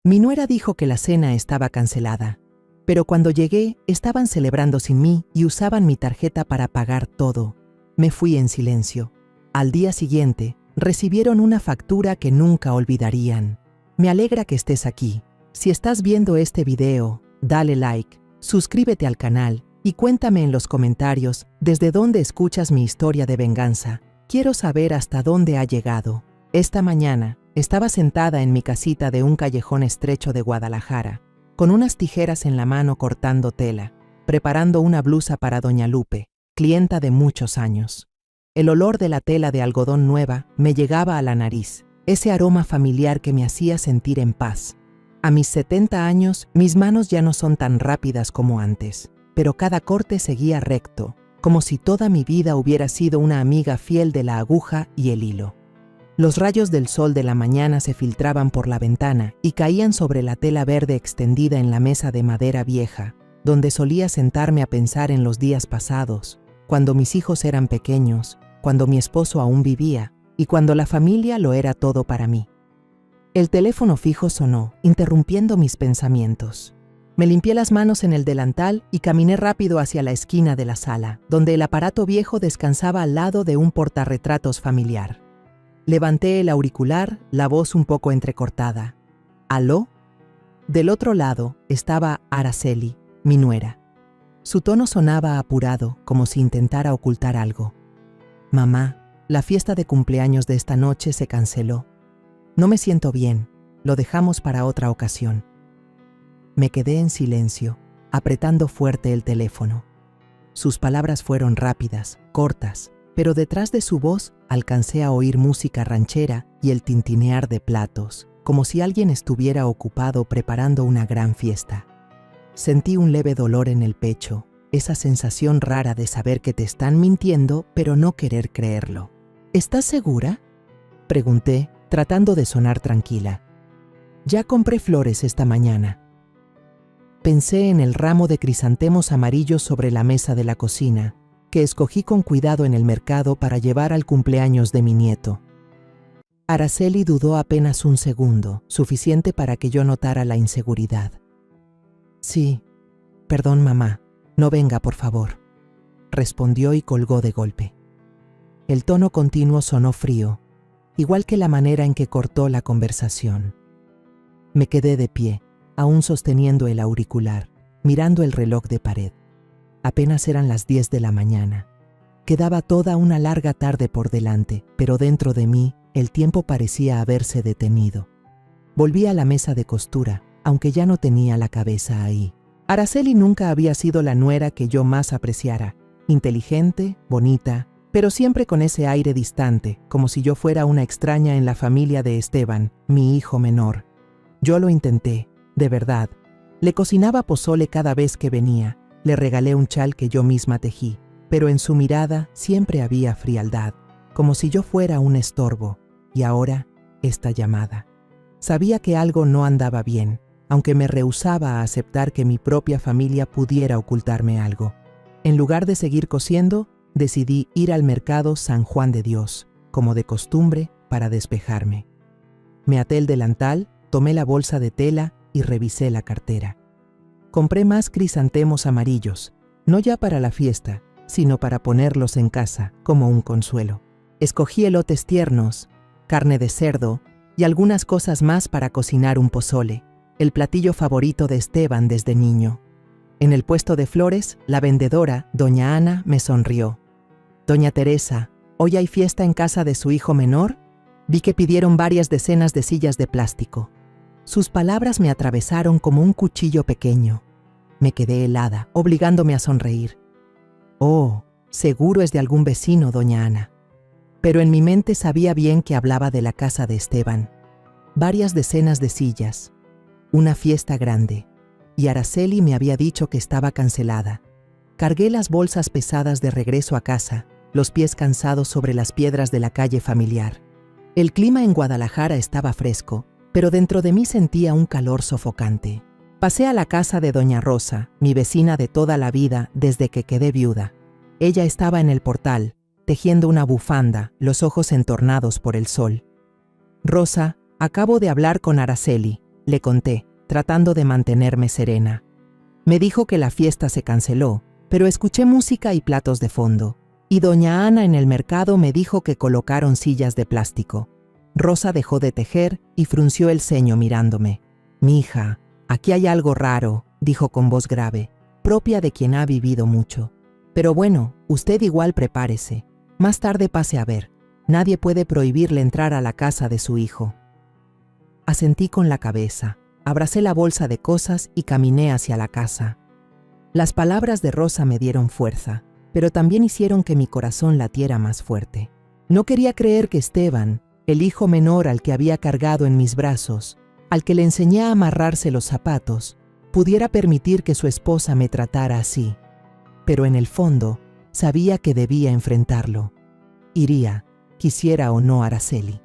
Mi nuera dijo que la cena estaba cancelada, pero cuando llegué estaban celebrando sin mí y usaban mi tarjeta para pagar todo. Me fui en silencio. Al día siguiente, recibieron una factura que nunca olvidarían. Me alegra que estés aquí. Si estás viendo este video, dale like, suscríbete al canal y cuéntame en los comentarios desde dónde escuchas mi historia de venganza. Quiero saber hasta dónde ha llegado. Esta mañana, estaba sentada en mi casita de un callejón estrecho de Guadalajara, con unas tijeras en la mano cortando tela, preparando una blusa para doña Lupe, clienta de muchos años. El olor de la tela de algodón nueva me llegaba a la nariz, ese aroma familiar que me hacía sentir en paz. A mis 70 años, mis manos ya no son tan rápidas como antes, pero cada corte seguía recto, como si toda mi vida hubiera sido una amiga fiel de la aguja y el hilo. Los rayos del sol de la mañana se filtraban por la ventana y caían sobre la tela verde extendida en la mesa de madera vieja, donde solía sentarme a pensar en los días pasados, cuando mis hijos eran pequeños, cuando mi esposo aún vivía y cuando la familia lo era todo para mí. El teléfono fijo sonó, interrumpiendo mis pensamientos. Me limpié las manos en el delantal y caminé rápido hacia la esquina de la sala, donde el aparato viejo descansaba al lado de un portarretratos familiar. Levanté el auricular, la voz un poco entrecortada. ¿Aló? Del otro lado estaba Araceli, mi nuera. Su tono sonaba apurado, como si intentara ocultar algo. Mamá, la fiesta de cumpleaños de esta noche se canceló. No me siento bien, lo dejamos para otra ocasión. Me quedé en silencio, apretando fuerte el teléfono. Sus palabras fueron rápidas, cortas, pero detrás de su voz alcancé a oír música ranchera y el tintinear de platos, como si alguien estuviera ocupado preparando una gran fiesta. Sentí un leve dolor en el pecho, esa sensación rara de saber que te están mintiendo, pero no querer creerlo. ¿Estás segura?, pregunté, tratando de sonar tranquila. Ya compré flores esta mañana. Pensé en el ramo de crisantemos amarillos sobre la mesa de la cocina, que escogí con cuidado en el mercado para llevar al cumpleaños de mi nieto. Araceli dudó apenas un segundo, suficiente para que yo notara la inseguridad. Sí, perdón mamá, no venga por favor, respondió y colgó de golpe. El tono continuo sonó frío, igual que la manera en que cortó la conversación. Me quedé de pie, aún sosteniendo el auricular, mirando el reloj de pared. Apenas eran las 10 de la mañana. Quedaba toda una larga tarde por delante, pero dentro de mí el tiempo parecía haberse detenido. Volví a la mesa de costura, aunque ya no tenía la cabeza ahí. Araceli nunca había sido la nuera que yo más apreciara. Inteligente, bonita, pero siempre con ese aire distante, como si yo fuera una extraña en la familia de Esteban, mi hijo menor. Yo lo intenté, de verdad. Le cocinaba pozole cada vez que venía. Le regalé un chal que yo misma tejí, pero en su mirada siempre había frialdad, como si yo fuera un estorbo. Y ahora, esta llamada. Sabía que algo no andaba bien, aunque me rehusaba a aceptar que mi propia familia pudiera ocultarme algo. En lugar de seguir cosiendo, decidí ir al mercado San Juan de Dios, como de costumbre, para despejarme. Me até el delantal, tomé la bolsa de tela y revisé la cartera. Compré más crisantemos amarillos, no ya para la fiesta, sino para ponerlos en casa, como un consuelo. Escogí elotes tiernos, carne de cerdo y algunas cosas más para cocinar un pozole, el platillo favorito de Esteban desde niño. En el puesto de flores, la vendedora, doña Ana, me sonrió. «Doña Teresa, ¿hoy hay fiesta en casa de su hijo menor?» Vi que pidieron varias decenas de sillas de plástico. Sus palabras me atravesaron como un cuchillo pequeño. Me quedé helada, obligándome a sonreír. «Oh, seguro es de algún vecino, doña Ana». Pero en mi mente sabía bien que hablaba de la casa de Esteban. Varias decenas de sillas, una fiesta grande, y Araceli me había dicho que estaba cancelada. Cargué las bolsas pesadas de regreso a casa, los pies cansados sobre las piedras de la calle familiar. El clima en Guadalajara estaba fresco, pero dentro de mí sentía un calor sofocante. Pasé a la casa de doña Rosa, mi vecina de toda la vida desde que quedé viuda. Ella estaba en el portal, tejiendo una bufanda, los ojos entornados por el sol. «Rosa, acabo de hablar con Araceli», le conté, tratando de mantenerme serena. Me dijo que la fiesta se canceló, pero escuché música y platos de fondo. Y doña Ana en el mercado me dijo que colocaron sillas de plástico. Rosa dejó de tejer y frunció el ceño mirándome. «Mija, aquí hay algo raro», dijo con voz grave, propia de quien ha vivido mucho. «Pero bueno, usted igual prepárese. Más tarde pase a ver. Nadie puede prohibirle entrar a la casa de su hijo». Asentí con la cabeza, abracé la bolsa de cosas y caminé hacia la casa. Las palabras de Rosa me dieron fuerza, pero también hicieron que mi corazón latiera más fuerte. No quería creer que Esteban, el hijo menor al que había cargado en mis brazos, al que le enseñé a amarrarse los zapatos, pudiera permitir que su esposa me tratara así. Pero en el fondo, sabía que debía enfrentarlo. Iría, quisiera o no Araceli.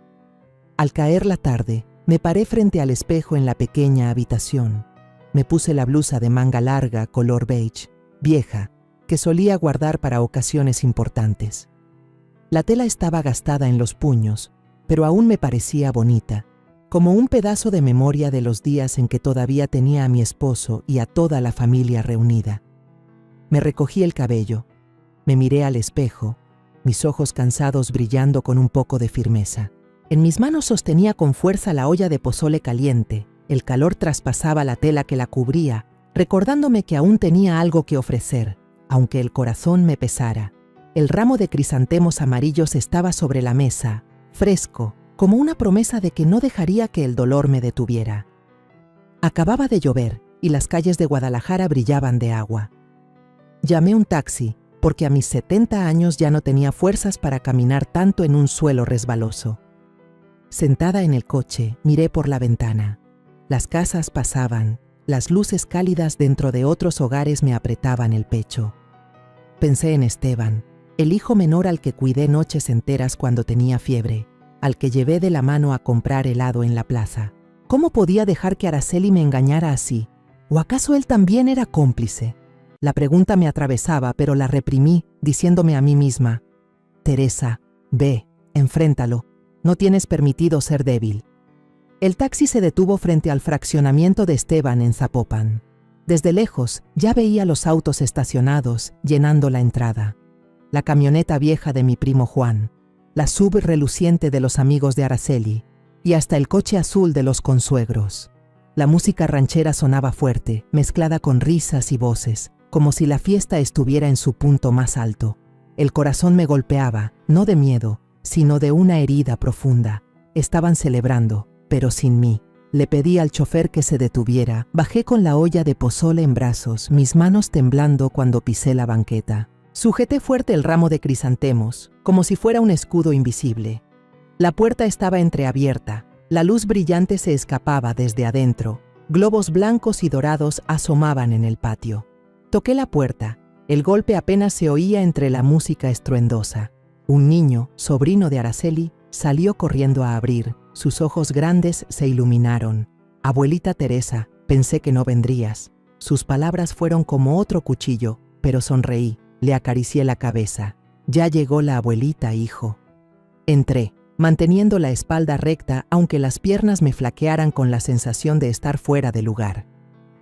Al caer la tarde, me paré frente al espejo en la pequeña habitación. Me puse la blusa de manga larga, color beige, vieja, que solía guardar para ocasiones importantes. La tela estaba gastada en los puños, pero aún me parecía bonita, como un pedazo de memoria de los días en que todavía tenía a mi esposo y a toda la familia reunida. Me recogí el cabello, me miré al espejo, mis ojos cansados brillando con un poco de firmeza. En mis manos sostenía con fuerza la olla de pozole caliente. El calor traspasaba la tela que la cubría, recordándome que aún tenía algo que ofrecer, aunque el corazón me pesara. El ramo de crisantemos amarillos estaba sobre la mesa, fresco, como una promesa de que no dejaría que el dolor me detuviera. Acababa de llover y las calles de Guadalajara brillaban de agua. Llamé un taxi, porque a mis 70 años ya no tenía fuerzas para caminar tanto en un suelo resbaloso. Sentada en el coche, miré por la ventana. Las casas pasaban, las luces cálidas dentro de otros hogares me apretaban el pecho. Pensé en Esteban, el hijo menor al que cuidé noches enteras cuando tenía fiebre, al que llevé de la mano a comprar helado en la plaza. ¿Cómo podía dejar que Araceli me engañara así? ¿O acaso él también era cómplice? La pregunta me atravesaba, pero la reprimí, diciéndome a mí misma: «Teresa, ve, enfréntalo. No tienes permitido ser débil». El taxi se detuvo frente al fraccionamiento de Esteban en Zapopan. Desde lejos ya veía los autos estacionados, llenando la entrada. La camioneta vieja de mi primo Juan, la sub reluciente de los amigos de Araceli y hasta el coche azul de los consuegros. La música ranchera sonaba fuerte, mezclada con risas y voces, como si la fiesta estuviera en su punto más alto. El corazón me golpeaba, no de miedo, sino de una herida profunda. Estaban celebrando, pero sin mí. Le pedí al chofer que se detuviera. Bajé con la olla de pozole en brazos, mis manos temblando cuando pisé la banqueta. Sujeté fuerte el ramo de crisantemos, como si fuera un escudo invisible. La puerta estaba entreabierta. La luz brillante se escapaba desde adentro. Globos blancos y dorados asomaban en el patio. Toqué la puerta. El golpe apenas se oía entre la música estruendosa. Un niño, sobrino de Araceli, salió corriendo a abrir. Sus ojos grandes se iluminaron. «Abuelita Teresa, pensé que no vendrías». Sus palabras fueron como otro cuchillo, pero sonreí. Le acaricié la cabeza. «Ya llegó la abuelita, hijo». Entré, manteniendo la espalda recta, aunque las piernas me flaquearan con la sensación de estar fuera de lugar.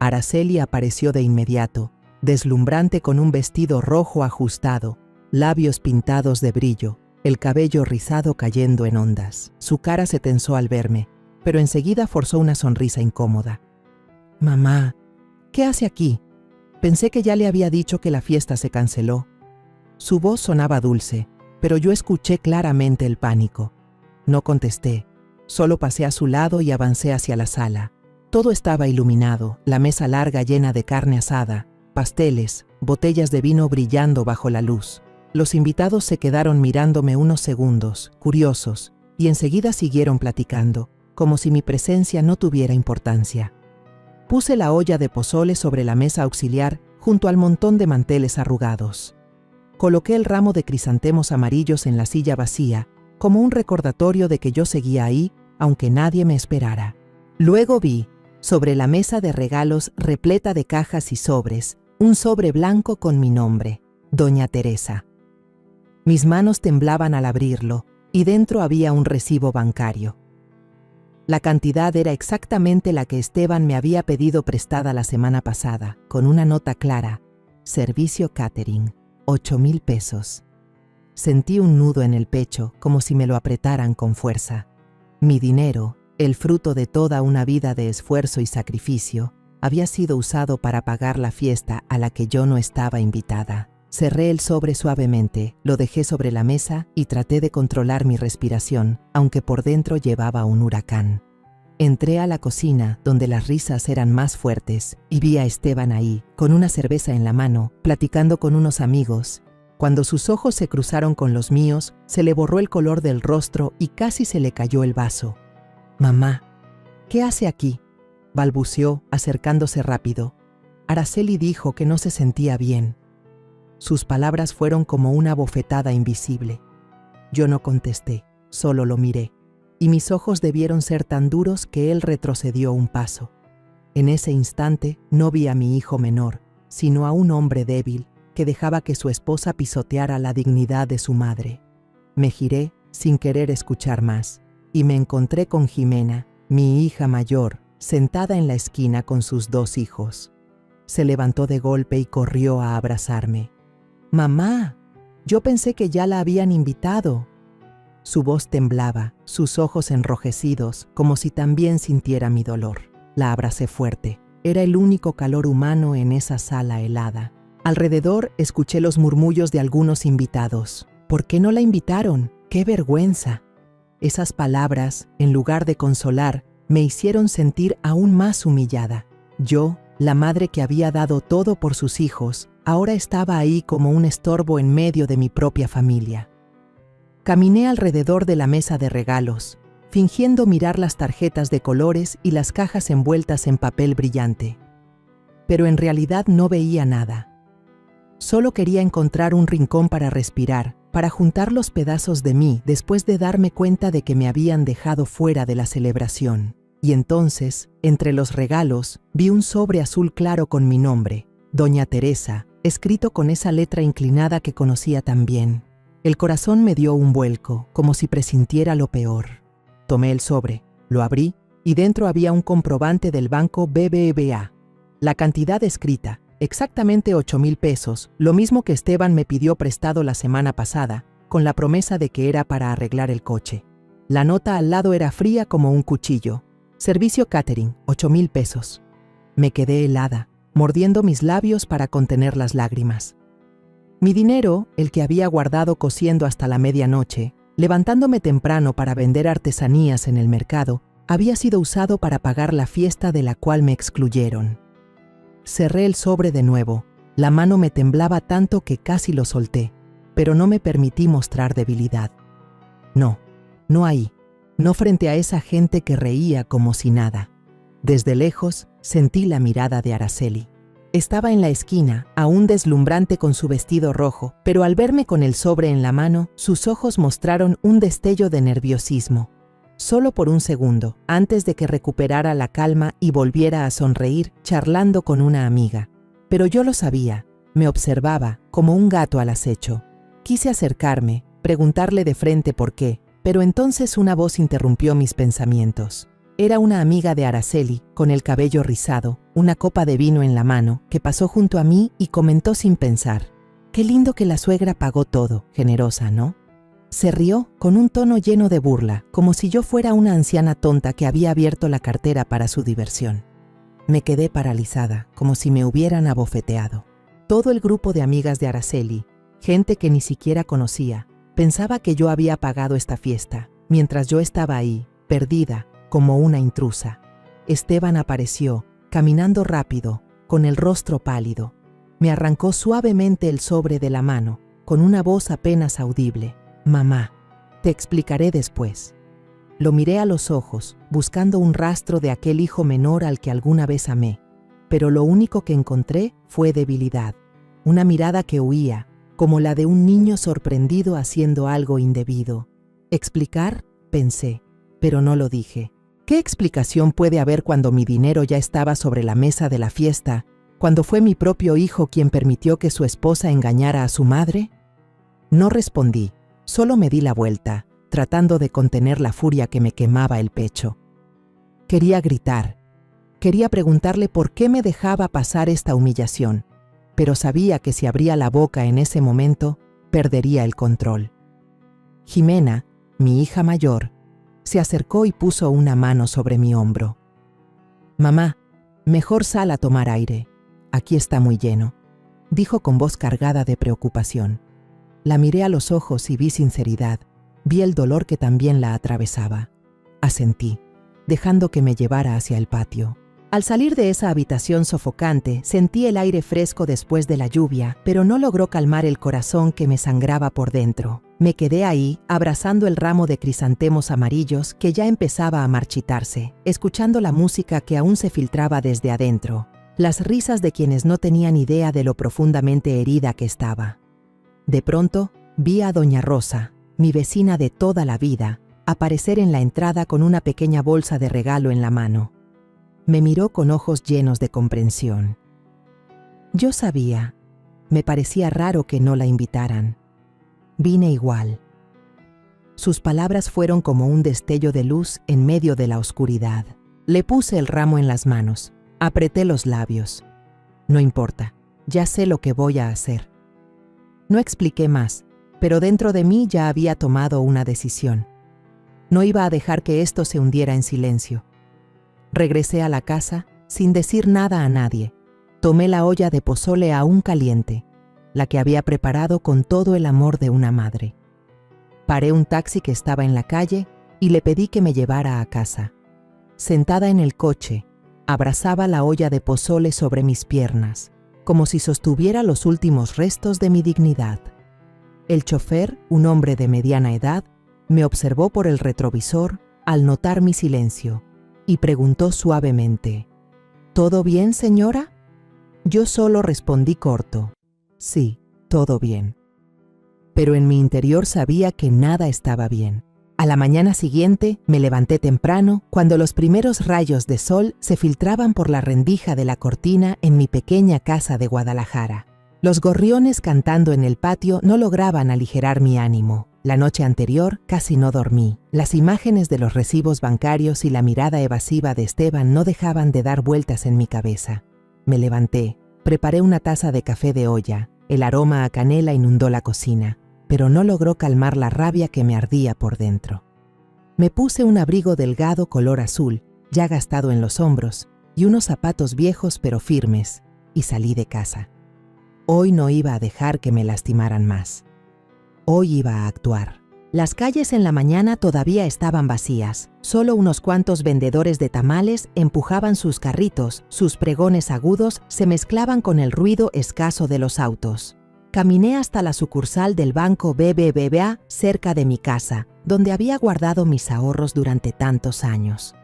Araceli apareció de inmediato, deslumbrante con un vestido rojo ajustado, labios pintados de brillo, el cabello rizado cayendo en ondas. Su cara se tensó al verme, pero enseguida forzó una sonrisa incómoda. «Mamá, ¿qué hace aquí? Pensé que ya le había dicho que la fiesta se canceló». Su voz sonaba dulce, pero yo escuché claramente el pánico. No contesté, solo pasé a su lado y avancé hacia la sala. Todo estaba iluminado, la mesa larga llena de carne asada, pasteles, botellas de vino brillando bajo la luz. Los invitados se quedaron mirándome unos segundos, curiosos, y enseguida siguieron platicando, como si mi presencia no tuviera importancia. Puse la olla de pozole sobre la mesa auxiliar junto al montón de manteles arrugados. Coloqué el ramo de crisantemos amarillos en la silla vacía, como un recordatorio de que yo seguía ahí, aunque nadie me esperara. Luego vi, sobre la mesa de regalos repleta de cajas y sobres, un sobre blanco con mi nombre, Doña Teresa. Mis manos temblaban al abrirlo, y dentro había un recibo bancario. La cantidad era exactamente la que Esteban me había pedido prestada la semana pasada, con una nota clara: servicio catering, 8,000 pesos. Sentí un nudo en el pecho, como si me lo apretaran con fuerza. Mi dinero, el fruto de toda una vida de esfuerzo y sacrificio, había sido usado para pagar la fiesta a la que yo no estaba invitada. Cerré el sobre suavemente, lo dejé sobre la mesa y traté de controlar mi respiración, aunque por dentro llevaba un huracán. Entré a la cocina, donde las risas eran más fuertes, y vi a Esteban ahí, con una cerveza en la mano, platicando con unos amigos. Cuando sus ojos se cruzaron con los míos, se le borró el color del rostro y casi se le cayó el vaso. «Mamá, ¿qué hace aquí?», balbuceó, acercándose rápido. Araceli dijo que no se sentía bien. Sus palabras fueron como una bofetada invisible. Yo no contesté, solo lo miré, y mis ojos debieron ser tan duros que él retrocedió un paso. En ese instante no vi a mi hijo menor, sino a un hombre débil que dejaba que su esposa pisoteara la dignidad de su madre. Me giré sin querer escuchar más, y me encontré con Jimena, mi hija mayor, sentada en la esquina con sus 2 hijos. Se levantó de golpe y corrió a abrazarme. «Mamá, yo pensé que ya la habían invitado». Su voz temblaba, sus ojos enrojecidos, como si también sintiera mi dolor. La abracé fuerte. Era el único calor humano en esa sala helada. Alrededor escuché los murmullos de algunos invitados. «¿Por qué no la invitaron? ¡Qué vergüenza!». Esas palabras, en lugar de consolar, me hicieron sentir aún más humillada. Yo, la madre que había dado todo por sus hijos, ahora estaba ahí como un estorbo en medio de mi propia familia. Caminé alrededor de la mesa de regalos, fingiendo mirar las tarjetas de colores y las cajas envueltas en papel brillante. Pero en realidad no veía nada. Solo quería encontrar un rincón para respirar, para juntar los pedazos de mí después de darme cuenta de que me habían dejado fuera de la celebración. Y entonces, entre los regalos, vi un sobre azul claro con mi nombre, Doña Teresa, escrito con esa letra inclinada que conocía tan bien. El corazón me dio un vuelco, como si presintiera lo peor. Tomé el sobre, lo abrí, y dentro había un comprobante del banco BBVA. La cantidad escrita, exactamente 8,000 pesos, lo mismo que Esteban me pidió prestado la semana pasada, con la promesa de que era para arreglar el coche. La nota al lado era fría como un cuchillo. Servicio catering, 8,000 pesos. Me quedé helada, mordiendo mis labios para contener las lágrimas. Mi dinero, el que había guardado cosiendo hasta la medianoche, levantándome temprano para vender artesanías en el mercado, había sido usado para pagar la fiesta de la cual me excluyeron. Cerré el sobre de nuevo. La mano me temblaba tanto que casi lo solté, pero no me permití mostrar debilidad. No ahí. No frente a esa gente que reía como si nada. Desde lejos, sentí la mirada de Araceli. Estaba en la esquina, aún deslumbrante con su vestido rojo, pero al verme con el sobre en la mano, sus ojos mostraron un destello de nerviosismo. Solo por un segundo, antes de que recuperara la calma y volviera a sonreír, charlando con una amiga. Pero yo lo sabía, me observaba, como un gato al acecho. Quise acercarme, preguntarle de frente por qué, pero entonces una voz interrumpió mis pensamientos. Era una amiga de Araceli, con el cabello rizado, una copa de vino en la mano, que pasó junto a mí y comentó sin pensar: «Qué lindo que la suegra pagó todo, generosa, ¿no?». Se rió con un tono lleno de burla, como si yo fuera una anciana tonta que había abierto la cartera para su diversión. Me quedé paralizada, como si me hubieran abofeteado. Todo el grupo de amigas de Araceli, gente que ni siquiera conocía, pensaba que yo había pagado esta fiesta, mientras yo estaba ahí, perdida, como una intrusa. Esteban apareció, caminando rápido, con el rostro pálido. Me arrancó suavemente el sobre de la mano, con una voz apenas audible: «Mamá, te explicaré después». Lo miré a los ojos, buscando un rastro de aquel hijo menor al que alguna vez amé, pero lo único que encontré fue debilidad, una mirada que huía, como la de un niño sorprendido haciendo algo indebido. «¿Explicar?», pensé, pero no lo dije. ¿Qué explicación puede haber cuando mi dinero ya estaba sobre la mesa de la fiesta, cuando fue mi propio hijo quien permitió que su esposa engañara a su madre? No respondí, solo me di la vuelta, tratando de contener la furia que me quemaba el pecho. Quería gritar. Quería preguntarle por qué me dejaba pasar esta humillación, pero sabía que si abría la boca en ese momento, perdería el control. Jimena, mi hija mayor, se acercó y puso una mano sobre mi hombro. «Mamá, mejor sal a tomar aire. Aquí está muy lleno», dijo con voz cargada de preocupación. La miré a los ojos y vi sinceridad. Vi el dolor que también la atravesaba. Asentí, dejando que me llevara hacia el patio. Al salir de esa habitación sofocante, sentí el aire fresco después de la lluvia, pero no logró calmar el corazón que me sangraba por dentro. Me quedé ahí, abrazando el ramo de crisantemos amarillos que ya empezaba a marchitarse, escuchando la música que aún se filtraba desde adentro, las risas de quienes no tenían idea de lo profundamente herida que estaba. De pronto, vi a doña Rosa, mi vecina de toda la vida, aparecer en la entrada con una pequeña bolsa de regalo en la mano. Me miró con ojos llenos de comprensión. Yo sabía. Me parecía raro que no la invitaran. Vine igual. Sus palabras fueron como un destello de luz en medio de la oscuridad. Le puse el ramo en las manos. Apreté los labios. No importa, ya sé lo que voy a hacer. No expliqué más, pero dentro de mí ya había tomado una decisión. No iba a dejar que esto se hundiera en silencio. Regresé a la casa sin decir nada a nadie. Tomé la olla de pozole aún caliente, la que había preparado con todo el amor de una madre. Paré un taxi que estaba en la calle y le pedí que me llevara a casa. Sentada en el coche, abrazaba la olla de pozole sobre mis piernas, como si sostuviera los últimos restos de mi dignidad. El chofer, un hombre de mediana edad, me observó por el retrovisor al notar mi silencio y preguntó suavemente: «¿Todo bien, señora?». Yo solo respondí corto: «Sí, todo bien». Pero en mi interior sabía que nada estaba bien. A la mañana siguiente me levanté temprano cuando los primeros rayos de sol se filtraban por la rendija de la cortina en mi pequeña casa de Guadalajara. Los gorriones cantando en el patio no lograban aligerar mi ánimo. La noche anterior casi no dormí. Las imágenes de los recibos bancarios y la mirada evasiva de Esteban no dejaban de dar vueltas en mi cabeza. Me levanté, preparé una taza de café de olla. El aroma a canela inundó la cocina, pero no logró calmar la rabia que me ardía por dentro. Me puse un abrigo delgado color azul, ya gastado en los hombros, y unos zapatos viejos pero firmes, y salí de casa. Hoy no iba a dejar que me lastimaran más. Hoy iba a actuar. Las calles en la mañana todavía estaban vacías. Solo unos cuantos vendedores de tamales empujaban sus carritos, sus pregones agudos se mezclaban con el ruido escaso de los autos. Caminé hasta la sucursal del banco BBVA cerca de mi casa, donde había guardado mis ahorros durante tantos años.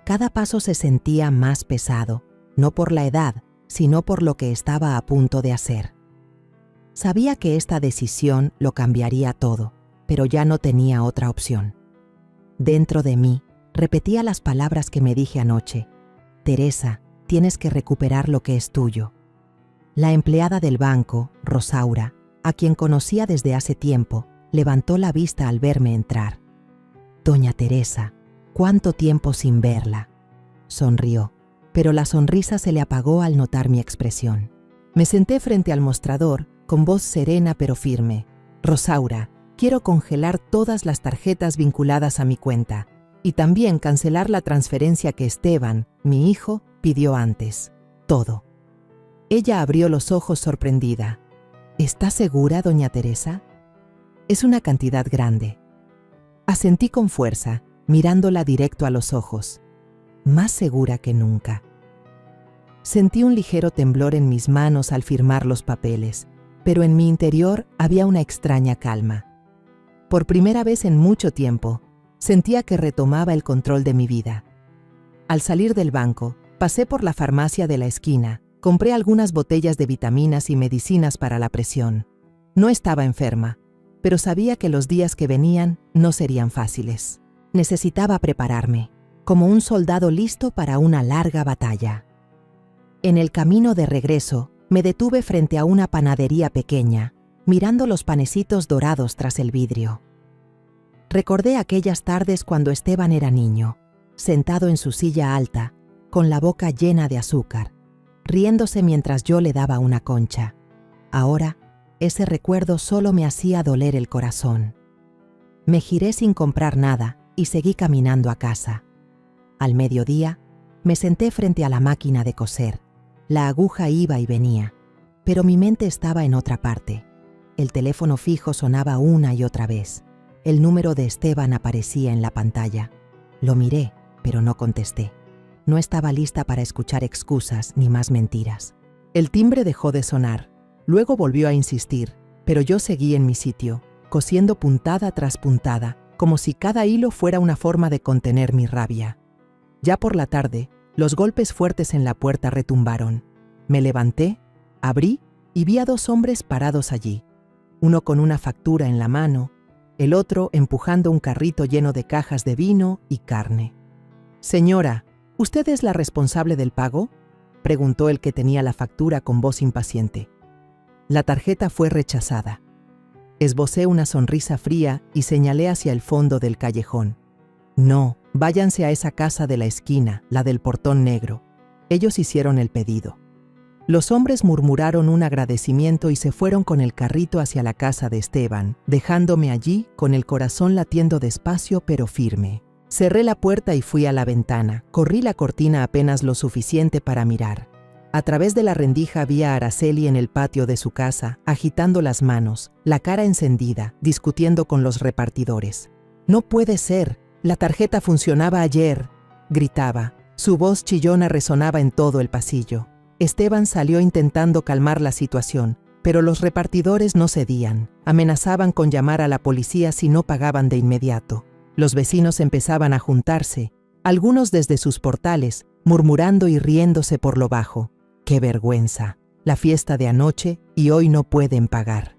Cada paso se sentía más pesado, no por la edad, sino por lo que estaba a punto de hacer. Sabía que esta decisión lo cambiaría todo, pero ya no tenía otra opción. Dentro de mí, repetía las palabras que me dije anoche: «Teresa, tienes que recuperar lo que es tuyo». La empleada del banco, Rosaura, a quien conocía desde hace tiempo, levantó la vista al verme entrar. «Doña Teresa, ¿cuánto tiempo sin verla?». Sonrió, pero la sonrisa se le apagó al notar mi expresión. Me senté frente al mostrador, con voz serena pero firme. «Rosaura, quiero congelar todas las tarjetas vinculadas a mi cuenta y también cancelar la transferencia que Esteban, mi hijo, pidió antes. Todo». Ella abrió los ojos sorprendida. «¿Está segura, doña Teresa?». «Es una cantidad grande». Asentí con fuerza, mirándola directo a los ojos. Más segura que nunca. Sentí un ligero temblor en mis manos al firmar los papeles, pero en mi interior había una extraña calma. Por primera vez en mucho tiempo, sentía que retomaba el control de mi vida. Al salir del banco, pasé por la farmacia de la esquina, compré algunas botellas de vitaminas y medicinas para la presión. No estaba enferma, pero sabía que los días que venían no serían fáciles. Necesitaba prepararme, como un soldado listo para una larga batalla. En el camino de regreso, me detuve frente a una panadería pequeña, mirando los panecitos dorados tras el vidrio. Recordé aquellas tardes cuando Esteban era niño. sentado en su silla alta, con la boca llena de azúcar, riéndose mientras yo le daba una concha. Ahora, ese recuerdo solo me hacía doler el corazón. Me giré sin comprar nada y seguí caminando a casa. Al mediodía, me senté frente a la máquina de coser. La aguja iba y venía, pero mi mente estaba en otra parte. El teléfono fijo sonaba una y otra vez. El número de Esteban aparecía en la pantalla. Lo miré, pero no contesté. No estaba lista para escuchar excusas ni más mentiras. El timbre dejó de sonar. Luego volvió a insistir, pero yo seguí en mi sitio, cosiendo puntada tras puntada, como si cada hilo fuera una forma de contener mi rabia. Ya por la tarde, los golpes fuertes en la puerta retumbaron. Me levanté, abrí y vi a 2 hombres parados allí, uno con una factura en la mano, el otro empujando un carrito lleno de cajas de vino y carne. «Señora, ¿usted es la responsable del pago?», preguntó el que tenía la factura con voz impaciente. La tarjeta fue rechazada. Esbocé una sonrisa fría y señalé hacia el fondo del callejón. «No, váyanse a esa casa de la esquina, la del portón negro». Ellos hicieron el pedido. Los hombres murmuraron un agradecimiento y se fueron con el carrito hacia la casa de Esteban, dejándome allí con el corazón latiendo despacio pero firme. Cerré la puerta y fui a la ventana. Corrí la cortina apenas lo suficiente para mirar. A través de la rendija vi a Araceli en el patio de su casa, agitando las manos, la cara encendida, discutiendo con los repartidores. «No puede ser, la tarjeta funcionaba ayer», gritaba. Su voz chillona resonaba en todo el pasillo. Esteban salió intentando calmar la situación, pero los repartidores no cedían. Amenazaban con llamar a la policía si no pagaban de inmediato. Los vecinos empezaban a juntarse, algunos desde sus portales, murmurando y riéndose por lo bajo. ¡Qué vergüenza! La fiesta de anoche y hoy no pueden pagar.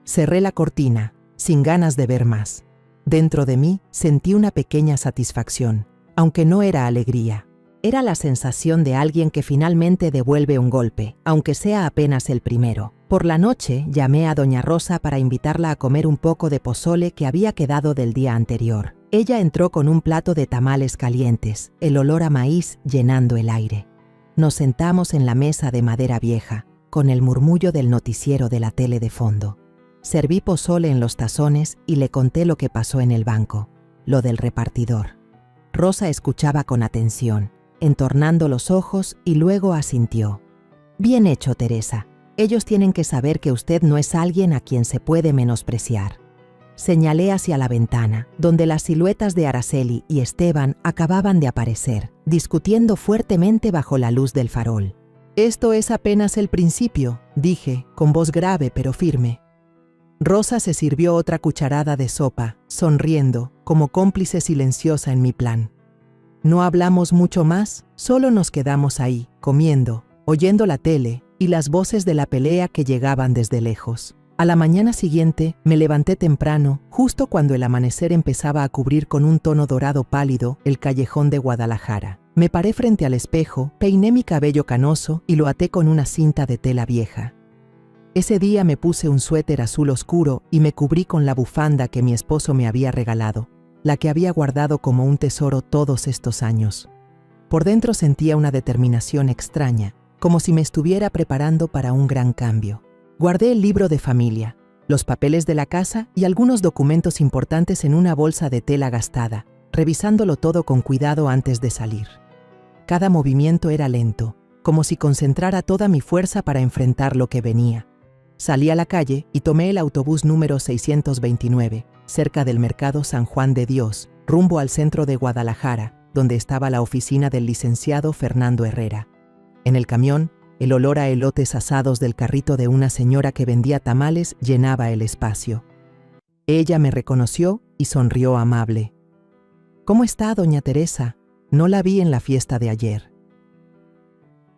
Cerré la cortina, sin ganas de ver más. Dentro de mí sentí una pequeña satisfacción, aunque no era alegría. Era la sensación de alguien que finalmente devuelve un golpe, aunque sea apenas el primero. Por la noche llamé a doña Rosa para invitarla a comer un poco de pozole que había quedado del día anterior. Ella entró con un plato de tamales calientes, el olor a maíz llenando el aire. Nos sentamos en la mesa de madera vieja, con el murmullo del noticiero de la tele de fondo. Serví pozole en los tazones y le conté lo que pasó en el banco, lo del repartidor. Rosa escuchaba con atención, entornando los ojos y luego asintió. «Bien hecho, Teresa. Ellos tienen que saber que usted no es alguien a quien se puede menospreciar». Señalé hacia la ventana, donde las siluetas de Araceli y Esteban acababan de aparecer, discutiendo fuertemente bajo la luz del farol. «Esto es apenas el principio», dije, con voz grave pero firme. Rosa se sirvió otra cucharada de sopa, sonriendo, como cómplice silenciosa en mi plan. No hablamos mucho más, solo nos quedamos ahí, comiendo, oyendo la tele y las voces de la pelea que llegaban desde lejos. A la mañana siguiente me levanté temprano, justo cuando el amanecer empezaba a cubrir con un tono dorado pálido el callejón de Guadalajara. Me paré frente al espejo, peiné mi cabello canoso y lo até con una cinta de tela vieja. Ese día me puse un suéter azul oscuro y me cubrí con la bufanda que mi esposo me había regalado, la que había guardado como un tesoro todos estos años. Por dentro sentía una determinación extraña, como si me estuviera preparando para un gran cambio. Guardé el libro de familia, los papeles de la casa y algunos documentos importantes en una bolsa de tela gastada, revisándolo todo con cuidado antes de salir. Cada movimiento era lento, como si concentrara toda mi fuerza para enfrentar lo que venía. Salí a la calle y tomé el autobús número 629, cerca del Mercado San Juan de Dios, rumbo al centro de Guadalajara, donde estaba la oficina del licenciado Fernando Herrera. En el camión, el olor a elotes asados del carrito de una señora que vendía tamales llenaba el espacio. Ella me reconoció y sonrió amable. «¿Cómo está, doña Teresa? No la vi en la fiesta de ayer».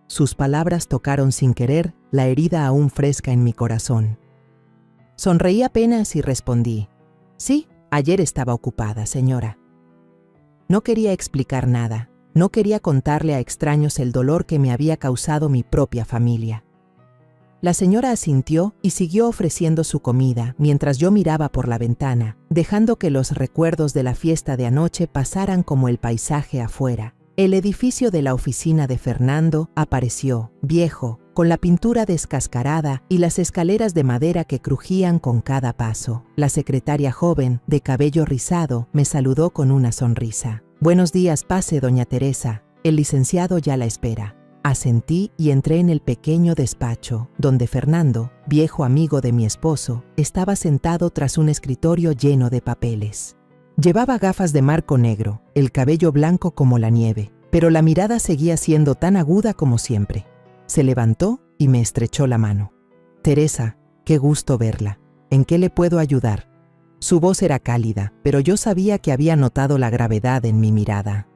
Sus palabras tocaron sin querer la herida aún fresca en mi corazón. Sonreí apenas y respondí: «Sí, ayer estaba ocupada, señora». No quería explicar nada. No quería contarle a extraños el dolor que me había causado mi propia familia. La señora asintió y siguió ofreciendo su comida mientras yo miraba por la ventana, dejando que los recuerdos de la fiesta de anoche pasaran como el paisaje afuera. El edificio de la oficina de Fernando apareció, viejo, con la pintura descascarada y las escaleras de madera que crujían con cada paso. La secretaria joven, de cabello rizado, me saludó con una sonrisa. «Buenos días, pase, doña Teresa. El licenciado ya la espera». Asentí y entré en el pequeño despacho, donde Fernando, viejo amigo de mi esposo, estaba sentado tras un escritorio lleno de papeles. Llevaba gafas de marco negro, el cabello blanco como la nieve, pero la mirada seguía siendo tan aguda como siempre. Se levantó y me estrechó la mano. «Teresa, qué gusto verla. ¿En qué le puedo ayudar?». Su voz era cálida, pero yo sabía que había notado la gravedad en mi mirada.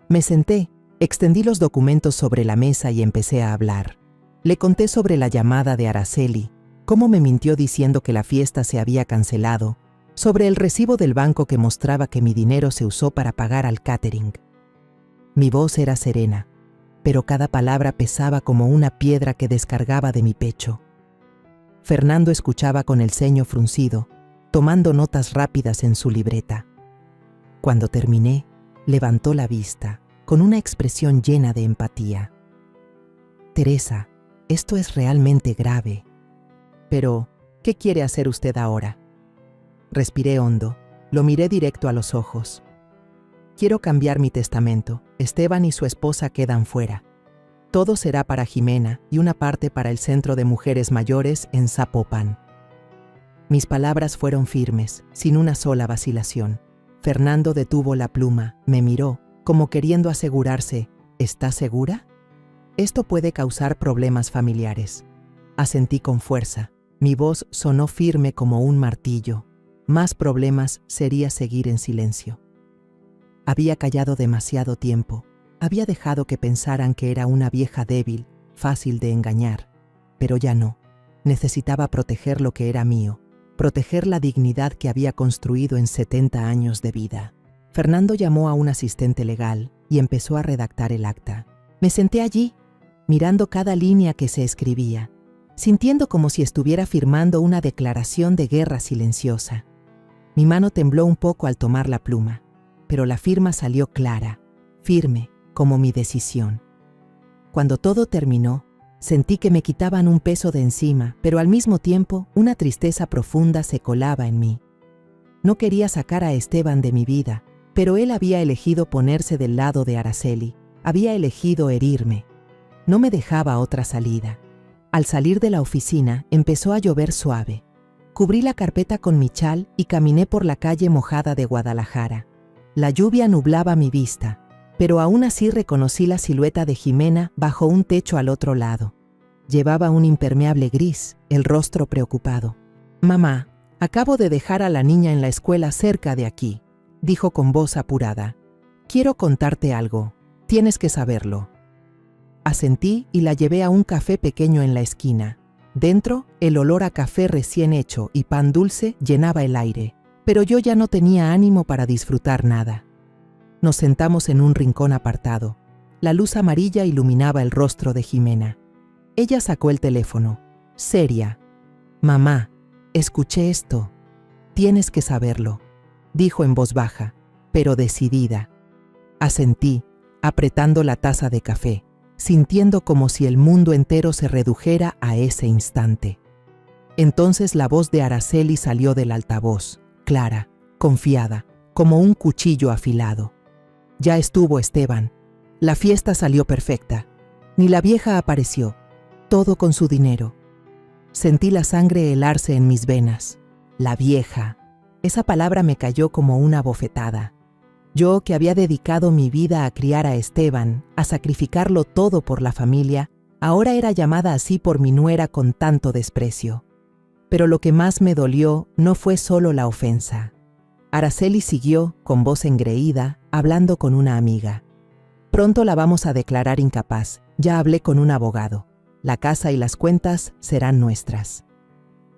Me senté, extendí los documentos sobre la mesa y empecé a hablar. Le conté sobre la llamada de Araceli, cómo me mintió diciendo que la fiesta se había cancelado, sobre el recibo del banco que mostraba que mi dinero se usó para pagar al catering. Mi voz era serena, pero cada palabra pesaba como una piedra que descargaba de mi pecho. Fernando escuchaba con el ceño fruncido, tomando notas rápidas en su libreta. Cuando terminé, levantó la vista, con una expresión llena de empatía. «Teresa, esto es realmente grave. Pero, ¿qué quiere hacer usted ahora?». Respiré hondo, lo miré directo a los ojos. «Quiero cambiar mi testamento. Esteban y su esposa quedan fuera. Todo será para Jimena y una parte para el Centro de Mujeres Mayores en Zapopan». Mis palabras fueron firmes, sin una sola vacilación. Fernando detuvo la pluma, me miró, como queriendo asegurarse, ¿está segura? Esto puede causar problemas familiares. Asentí con fuerza. Mi voz sonó firme como un martillo. Más problemas sería seguir en silencio. Había callado demasiado tiempo. Había dejado que pensaran que era una vieja débil, fácil de engañar. Pero ya no. Necesitaba proteger lo que era mío, proteger la dignidad que había construido en 70 años de vida. Fernando llamó a un asistente legal y empezó a redactar el acta. Me senté allí, mirando cada línea que se escribía, sintiendo como si estuviera firmando una declaración de guerra silenciosa. Mi mano tembló un poco al tomar la pluma, pero la firma salió clara, firme, como mi decisión. Cuando todo terminó, sentí que me quitaban un peso de encima, pero al mismo tiempo una tristeza profunda se colaba en mí. No quería sacar a Esteban de mi vida, pero él había elegido ponerse del lado de Araceli, había elegido herirme. No me dejaba otra salida. Al salir de la oficina, empezó a llover suave. Cubrí la carpeta con mi chal y caminé por la calle mojada de Guadalajara. La lluvia nublaba mi vista, pero aún así reconocí la silueta de Jimena bajo un techo al otro lado. Llevaba un impermeable gris, el rostro preocupado. «Mamá, acabo de dejar a la niña en la escuela cerca de aquí», dijo con voz apurada. «Quiero contarte algo. Tienes que saberlo». Asentí y la llevé a un café pequeño en la esquina. Dentro, el olor a café recién hecho y pan dulce llenaba el aire, pero yo ya no tenía ánimo para disfrutar nada. Nos sentamos en un rincón apartado. La luz amarilla iluminaba el rostro de Jimena. Ella sacó el teléfono, seria. «Mamá, escuché esto. Tienes que saberlo», dijo en voz baja, pero decidida. Asentí, apretando la taza de café, sintiendo como si el mundo entero se redujera a ese instante. Entonces la voz de Araceli salió del altavoz, clara, confiada, como un cuchillo afilado. «Ya estuvo Esteban. La fiesta salió perfecta. Ni la vieja apareció. Todo con su dinero». Sentí la sangre helarse en mis venas. La vieja. Esa palabra me cayó como una bofetada. Yo, que había dedicado mi vida a criar a Esteban, a sacrificarlo todo por la familia, ahora era llamada así por mi nuera con tanto desprecio. Pero lo que más me dolió no fue solo la ofensa. Araceli siguió, con voz engreída, hablando con una amiga. «Pronto la vamos a declarar incapaz. Ya hablé con un abogado. La casa y las cuentas serán nuestras».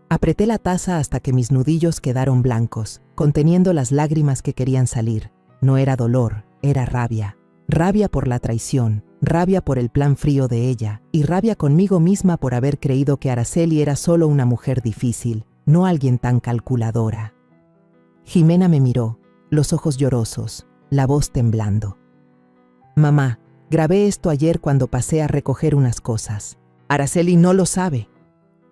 Apreté la taza hasta que mis nudillos quedaron blancos, conteniendo las lágrimas que querían salir. No era dolor, era rabia. Rabia por la traición, rabia por el plan frío de ella y rabia conmigo misma por haber creído que Araceli era solo una mujer difícil, no alguien tan calculadora. Jimena me miró, los ojos llorosos, la voz temblando. Mamá, grabé esto ayer cuando pasé a recoger unas cosas. Araceli no lo sabe.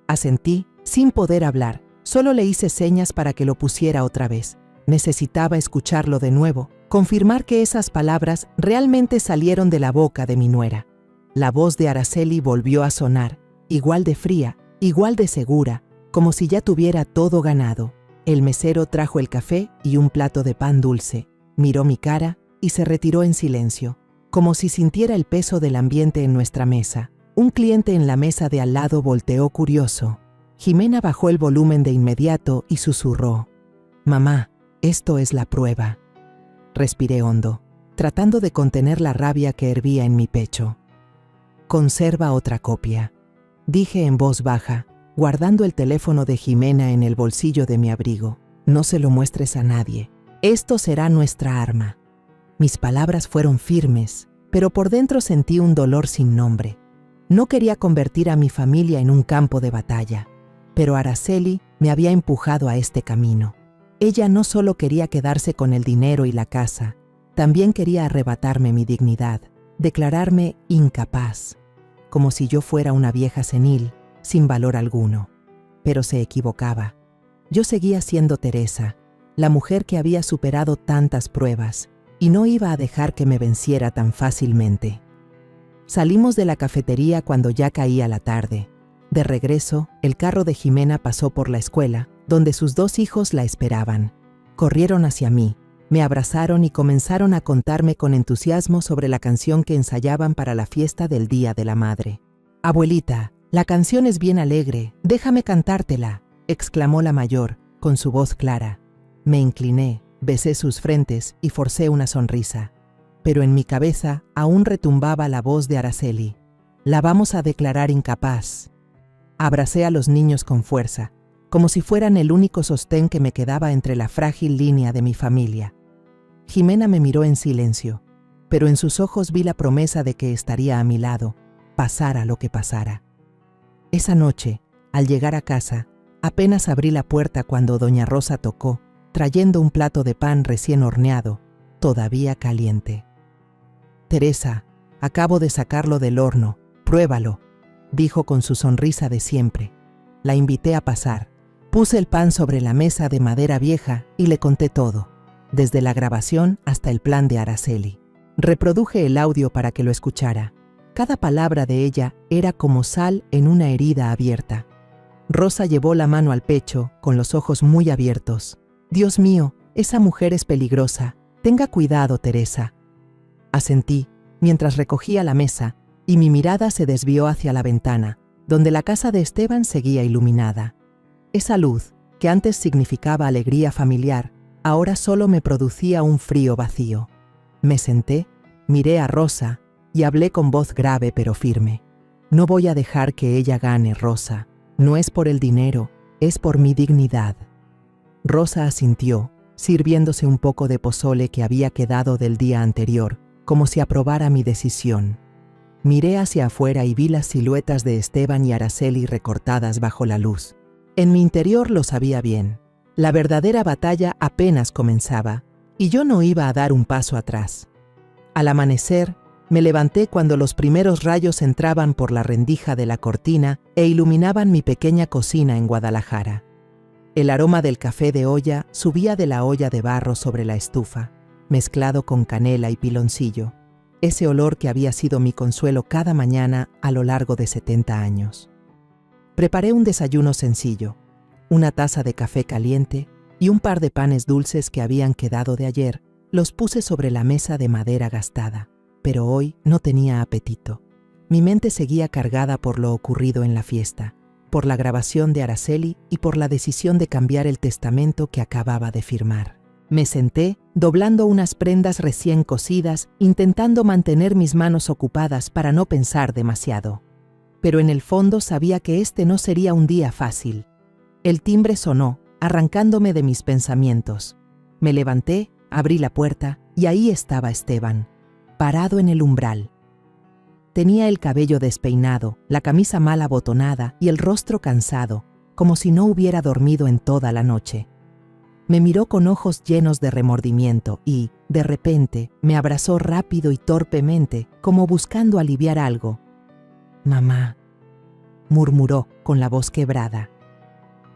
Asentí, sin poder hablar, solo le hice señas para que lo pusiera otra vez. Necesitaba escucharlo de nuevo, confirmar que esas palabras realmente salieron de la boca de mi nuera. La voz de Araceli volvió a sonar, igual de fría, igual de segura, como si ya tuviera todo ganado. El mesero trajo el café y un plato de pan dulce, miró mi cara y se retiró en silencio, como si sintiera el peso del ambiente en nuestra mesa. Un cliente en la mesa de al lado volteó curioso. Jimena bajó el volumen de inmediato y susurró: «Mamá, esto es la prueba». Respiré hondo, tratando de contener la rabia que hervía en mi pecho. «Conserva otra copia», dije en voz baja, guardando el teléfono de Jimena en el bolsillo de mi abrigo. «No se lo muestres a nadie. Esto será nuestra arma». Mis palabras fueron firmes, pero por dentro sentí un dolor sin nombre. No quería convertir a mi familia en un campo de batalla, pero Araceli me había empujado a este camino. Ella no solo quería quedarse con el dinero y la casa, también quería arrebatarme mi dignidad, declararme incapaz, como si yo fuera una vieja senil, sin valor alguno. Pero se equivocaba. Yo seguía siendo Teresa, la mujer que había superado tantas pruebas, y no iba a dejar que me venciera tan fácilmente. Salimos de la cafetería cuando ya caía la tarde. De regreso, el carro de Jimena pasó por la escuela, donde sus 2 hijos la esperaban. Corrieron hacia mí, me abrazaron y comenzaron a contarme con entusiasmo sobre la canción que ensayaban para la fiesta del Día de la Madre. «Abuelita, la canción es bien alegre, déjame cantártela», exclamó la mayor, con su voz clara. Me incliné, besé sus frentes y forcé una sonrisa. Pero en mi cabeza aún retumbaba la voz de Araceli. «La vamos a declarar incapaz». Abracé a los niños con fuerza, como si fueran el único sostén que me quedaba entre la frágil línea de mi familia. Jimena me miró en silencio, pero en sus ojos vi la promesa de que estaría a mi lado, pasara lo que pasara. Esa noche, al llegar a casa, apenas abrí la puerta cuando doña Rosa tocó, trayendo un plato de pan recién horneado, todavía caliente. «Teresa, acabo de sacarlo del horno, pruébalo», dijo con su sonrisa de siempre. La invité a pasar. Puse el pan sobre la mesa de madera vieja y le conté todo, desde la grabación hasta el plan de Araceli. Reproduje el audio para que lo escuchara. Cada palabra de ella era como sal en una herida abierta. Rosa llevó la mano al pecho, con los ojos muy abiertos. «Dios mío, esa mujer es peligrosa. Tenga cuidado, Teresa». Asentí, mientras recogía la mesa, y mi mirada se desvió hacia la ventana, donde la casa de Esteban seguía iluminada. Esa luz, que antes significaba alegría familiar, ahora solo me producía un frío vacío. Me senté, miré a Rosa y hablé con voz grave pero firme. «No voy a dejar que ella gane, Rosa. No es por el dinero, es por mi dignidad». Rosa asintió, sirviéndose un poco de pozole que había quedado del día anterior, como si aprobara mi decisión. Miré hacia afuera y vi las siluetas de Esteban y Araceli recortadas bajo la luz. En mi interior lo sabía bien. La verdadera batalla apenas comenzaba, y yo no iba a dar un paso atrás. Al amanecer, me levanté cuando los primeros rayos entraban por la rendija de la cortina e iluminaban mi pequeña cocina en Guadalajara. El aroma del café de olla subía de la olla de barro sobre la estufa, mezclado con canela y piloncillo, ese olor que había sido mi consuelo cada mañana a lo largo de 70 años. Preparé un desayuno sencillo, una taza de café caliente y un par de panes dulces que habían quedado de ayer. Los puse sobre la mesa de madera gastada, pero hoy no tenía apetito. Mi mente seguía cargada por lo ocurrido en la fiesta, por la grabación de Araceli y por la decisión de cambiar el testamento que acababa de firmar. Me senté, doblando unas prendas recién cosidas, intentando mantener mis manos ocupadas para no pensar demasiado. Pero en el fondo sabía que este no sería un día fácil. El timbre sonó, arrancándome de mis pensamientos. Me levanté, abrí la puerta y ahí estaba Esteban. parado en el umbral. Tenía el cabello despeinado, la camisa mal abotonada y el rostro cansado, como si no hubiera dormido en toda la noche. Me miró con ojos llenos de remordimiento y, de repente, me abrazó rápido y torpemente, como buscando aliviar algo. «Mamá», murmuró con la voz quebrada.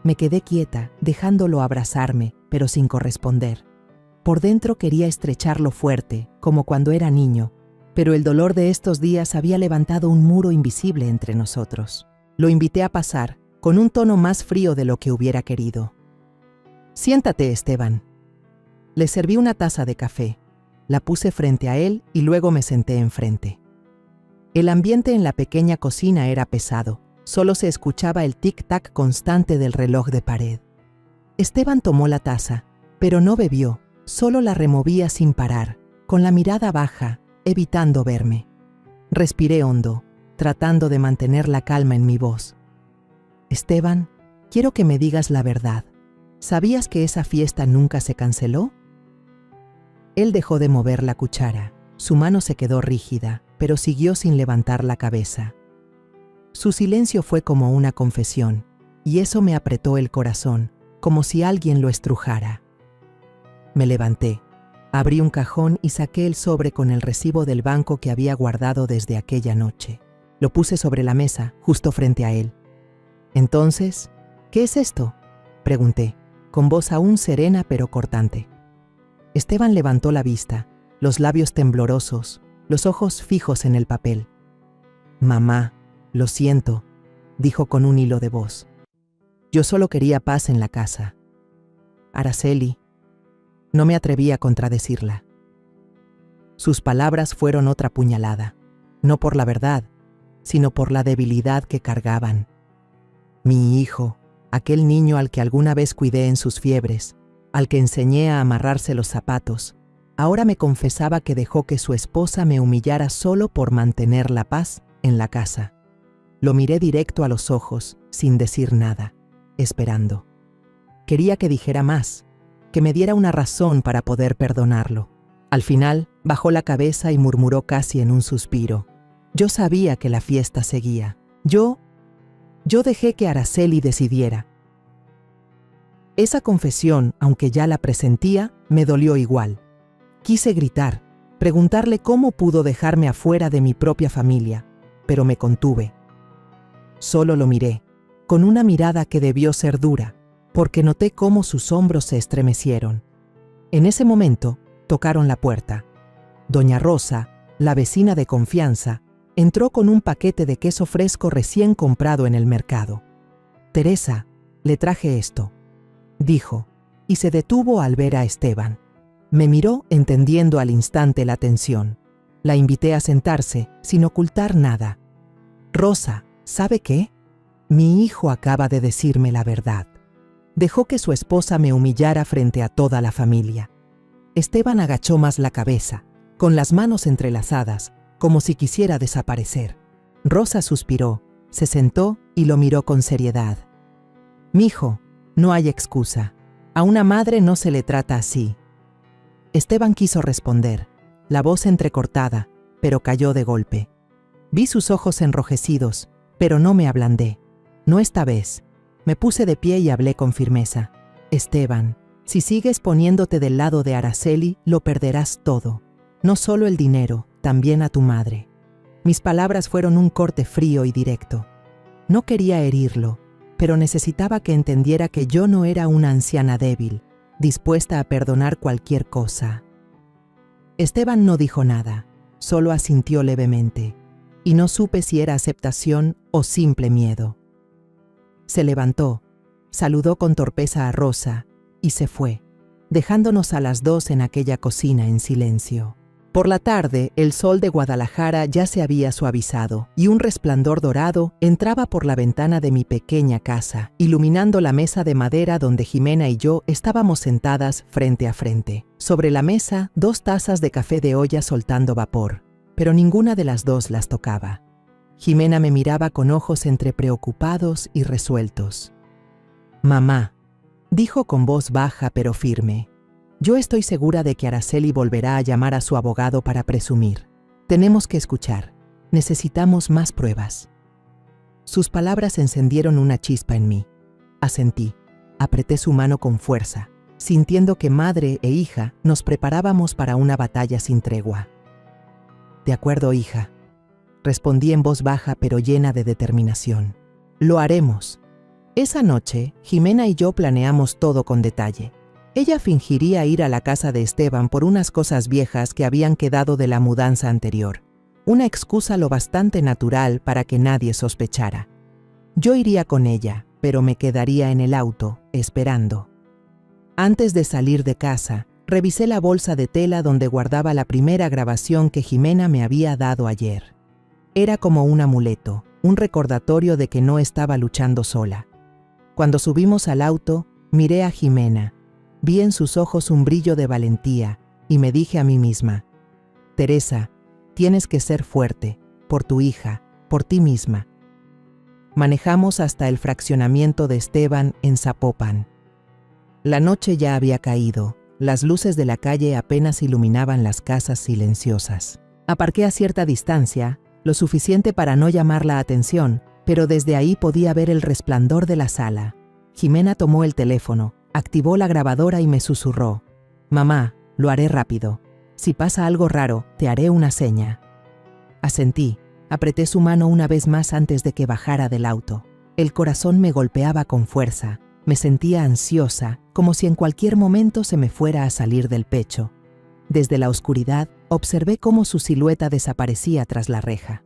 Me quedé quieta, dejándolo abrazarme, pero sin corresponder. Por dentro quería estrecharlo fuerte, como cuando era niño, pero el dolor de estos días había levantado un muro invisible entre nosotros. Lo invité a pasar, con un tono más frío de lo que hubiera querido. «Siéntate, Esteban». Le serví una taza de café, la puse frente a él y luego me senté enfrente. El ambiente en la pequeña cocina era pesado, solo se escuchaba el tic-tac constante del reloj de pared. Esteban tomó la taza, pero no bebió, solo la removía sin parar, con la mirada baja, evitando verme. Respiré hondo, tratando de mantener la calma en mi voz. «Esteban, quiero que me digas la verdad. ¿Sabías que esa fiesta nunca se canceló?» Él dejó de mover la cuchara. Su mano se quedó rígida, pero siguió sin levantar la cabeza. Su silencio fue como una confesión, y eso me apretó el corazón, como si alguien lo estrujara. Me levanté, abrí un cajón y saqué el sobre con el recibo del banco que había guardado desde aquella noche. Lo puse sobre la mesa, justo frente a él. «Entonces, ¿qué es esto?», pregunté, con voz aún serena pero cortante. Esteban levantó la vista, los labios temblorosos, los ojos fijos en el papel. «Mamá, lo siento», dijo con un hilo de voz. «Yo solo quería paz en la casa». «Araceli». No me atreví a contradecirla. Sus palabras fueron otra puñalada, no por la verdad, sino por la debilidad que cargaban. Mi hijo, aquel niño al que alguna vez cuidé en sus fiebres, al que enseñé a amarrarse los zapatos, ahora me confesaba que dejó que su esposa me humillara solo por mantener la paz en la casa. Lo miré directo a los ojos, sin decir nada, esperando. Quería que dijera más, que me diera una razón para poder perdonarlo. Al final, bajó la cabeza y murmuró casi en un suspiro. Yo sabía que la fiesta seguía. Yo dejé que Araceli decidiera. Esa confesión, aunque ya la presentía, me dolió igual. Quise gritar, preguntarle cómo pudo dejarme afuera de mi propia familia, pero me contuve. Solo lo miré, con una mirada que debió ser dura, porque noté cómo sus hombros se estremecieron. En ese momento, tocaron la puerta. Doña Rosa, la vecina de confianza, entró con un paquete de queso fresco recién comprado en el mercado. «Teresa, le traje esto», dijo, y se detuvo al ver a Esteban. Me miró entendiendo al instante la tensión. La invité a sentarse, sin ocultar nada. «Rosa, ¿sabe qué? Mi hijo acaba de decirme la verdad». Dejó que su esposa me humillara frente a toda la familia. Esteban agachó más la cabeza, con las manos entrelazadas, como si quisiera desaparecer. Rosa suspiró, se sentó y lo miró con seriedad. «Mijo, no hay excusa. A una madre no se le trata así». Esteban quiso responder, la voz entrecortada, pero cayó de golpe. Vi sus ojos enrojecidos, pero no me ablandé. No esta vez. Me puse de pie y hablé con firmeza. «Esteban, si sigues poniéndote del lado de Araceli, lo perderás todo. No solo el dinero, también a tu madre». Mis palabras fueron un corte frío y directo. No quería herirlo, pero necesitaba que entendiera que yo no era una anciana débil, dispuesta a perdonar cualquier cosa. Esteban no dijo nada, solo asintió levemente, y no supe si era aceptación o simple miedo. Se levantó, saludó con torpeza a Rosa y se fue, dejándonos a las dos en aquella cocina en silencio. Por la tarde, el sol de Guadalajara ya se había suavizado y un resplandor dorado entraba por la ventana de mi pequeña casa, iluminando la mesa de madera donde Jimena y yo estábamos sentadas frente a frente. Sobre la mesa, 2 tazas de café de olla soltando vapor, pero ninguna de las dos las tocaba. Jimena me miraba con ojos entre preocupados y resueltos. «Mamá», dijo con voz baja pero firme, «yo estoy segura de que Araceli volverá a llamar a su abogado para presumir. Tenemos que escuchar. Necesitamos más pruebas. Sus palabras encendieron una chispa en mí. Asentí. Apreté su mano con fuerza, sintiendo que madre e hija nos preparábamos para una batalla sin tregua. De acuerdo, hija. Respondí en voz baja pero llena de determinación. Lo haremos. Esa noche, Jimena y yo planeamos todo con detalle. Ella fingiría ir a la casa de Esteban por unas cosas viejas que habían quedado de la mudanza anterior. Una excusa lo bastante natural para que nadie sospechara. Yo iría con ella, pero me quedaría en el auto, esperando. Antes de salir de casa, revisé la bolsa de tela donde guardaba la primera grabación que Jimena me había dado ayer. Era como un amuleto, un recordatorio de que no estaba luchando sola. Cuando subimos al auto, miré a Jimena. Vi en sus ojos un brillo de valentía y me dije a mí misma: Teresa, tienes que ser fuerte, por tu hija, por ti misma. Manejamos hasta el fraccionamiento de Esteban en Zapopan. La noche ya había caído, las luces de la calle apenas iluminaban las casas silenciosas. Aparqué a cierta distancia, lo suficiente para no llamar la atención, pero desde ahí podía ver el resplandor de la sala. Jimena tomó el teléfono, activó la grabadora y me susurró: «Mamá, lo haré rápido. Si pasa algo raro, te haré una seña». Asentí. Apreté su mano una vez más antes de que bajara del auto. El corazón me golpeaba con fuerza. Me sentía ansiosa, como si en cualquier momento se me fuera a salir del pecho. Desde la oscuridad, observé cómo su silueta desaparecía tras la reja.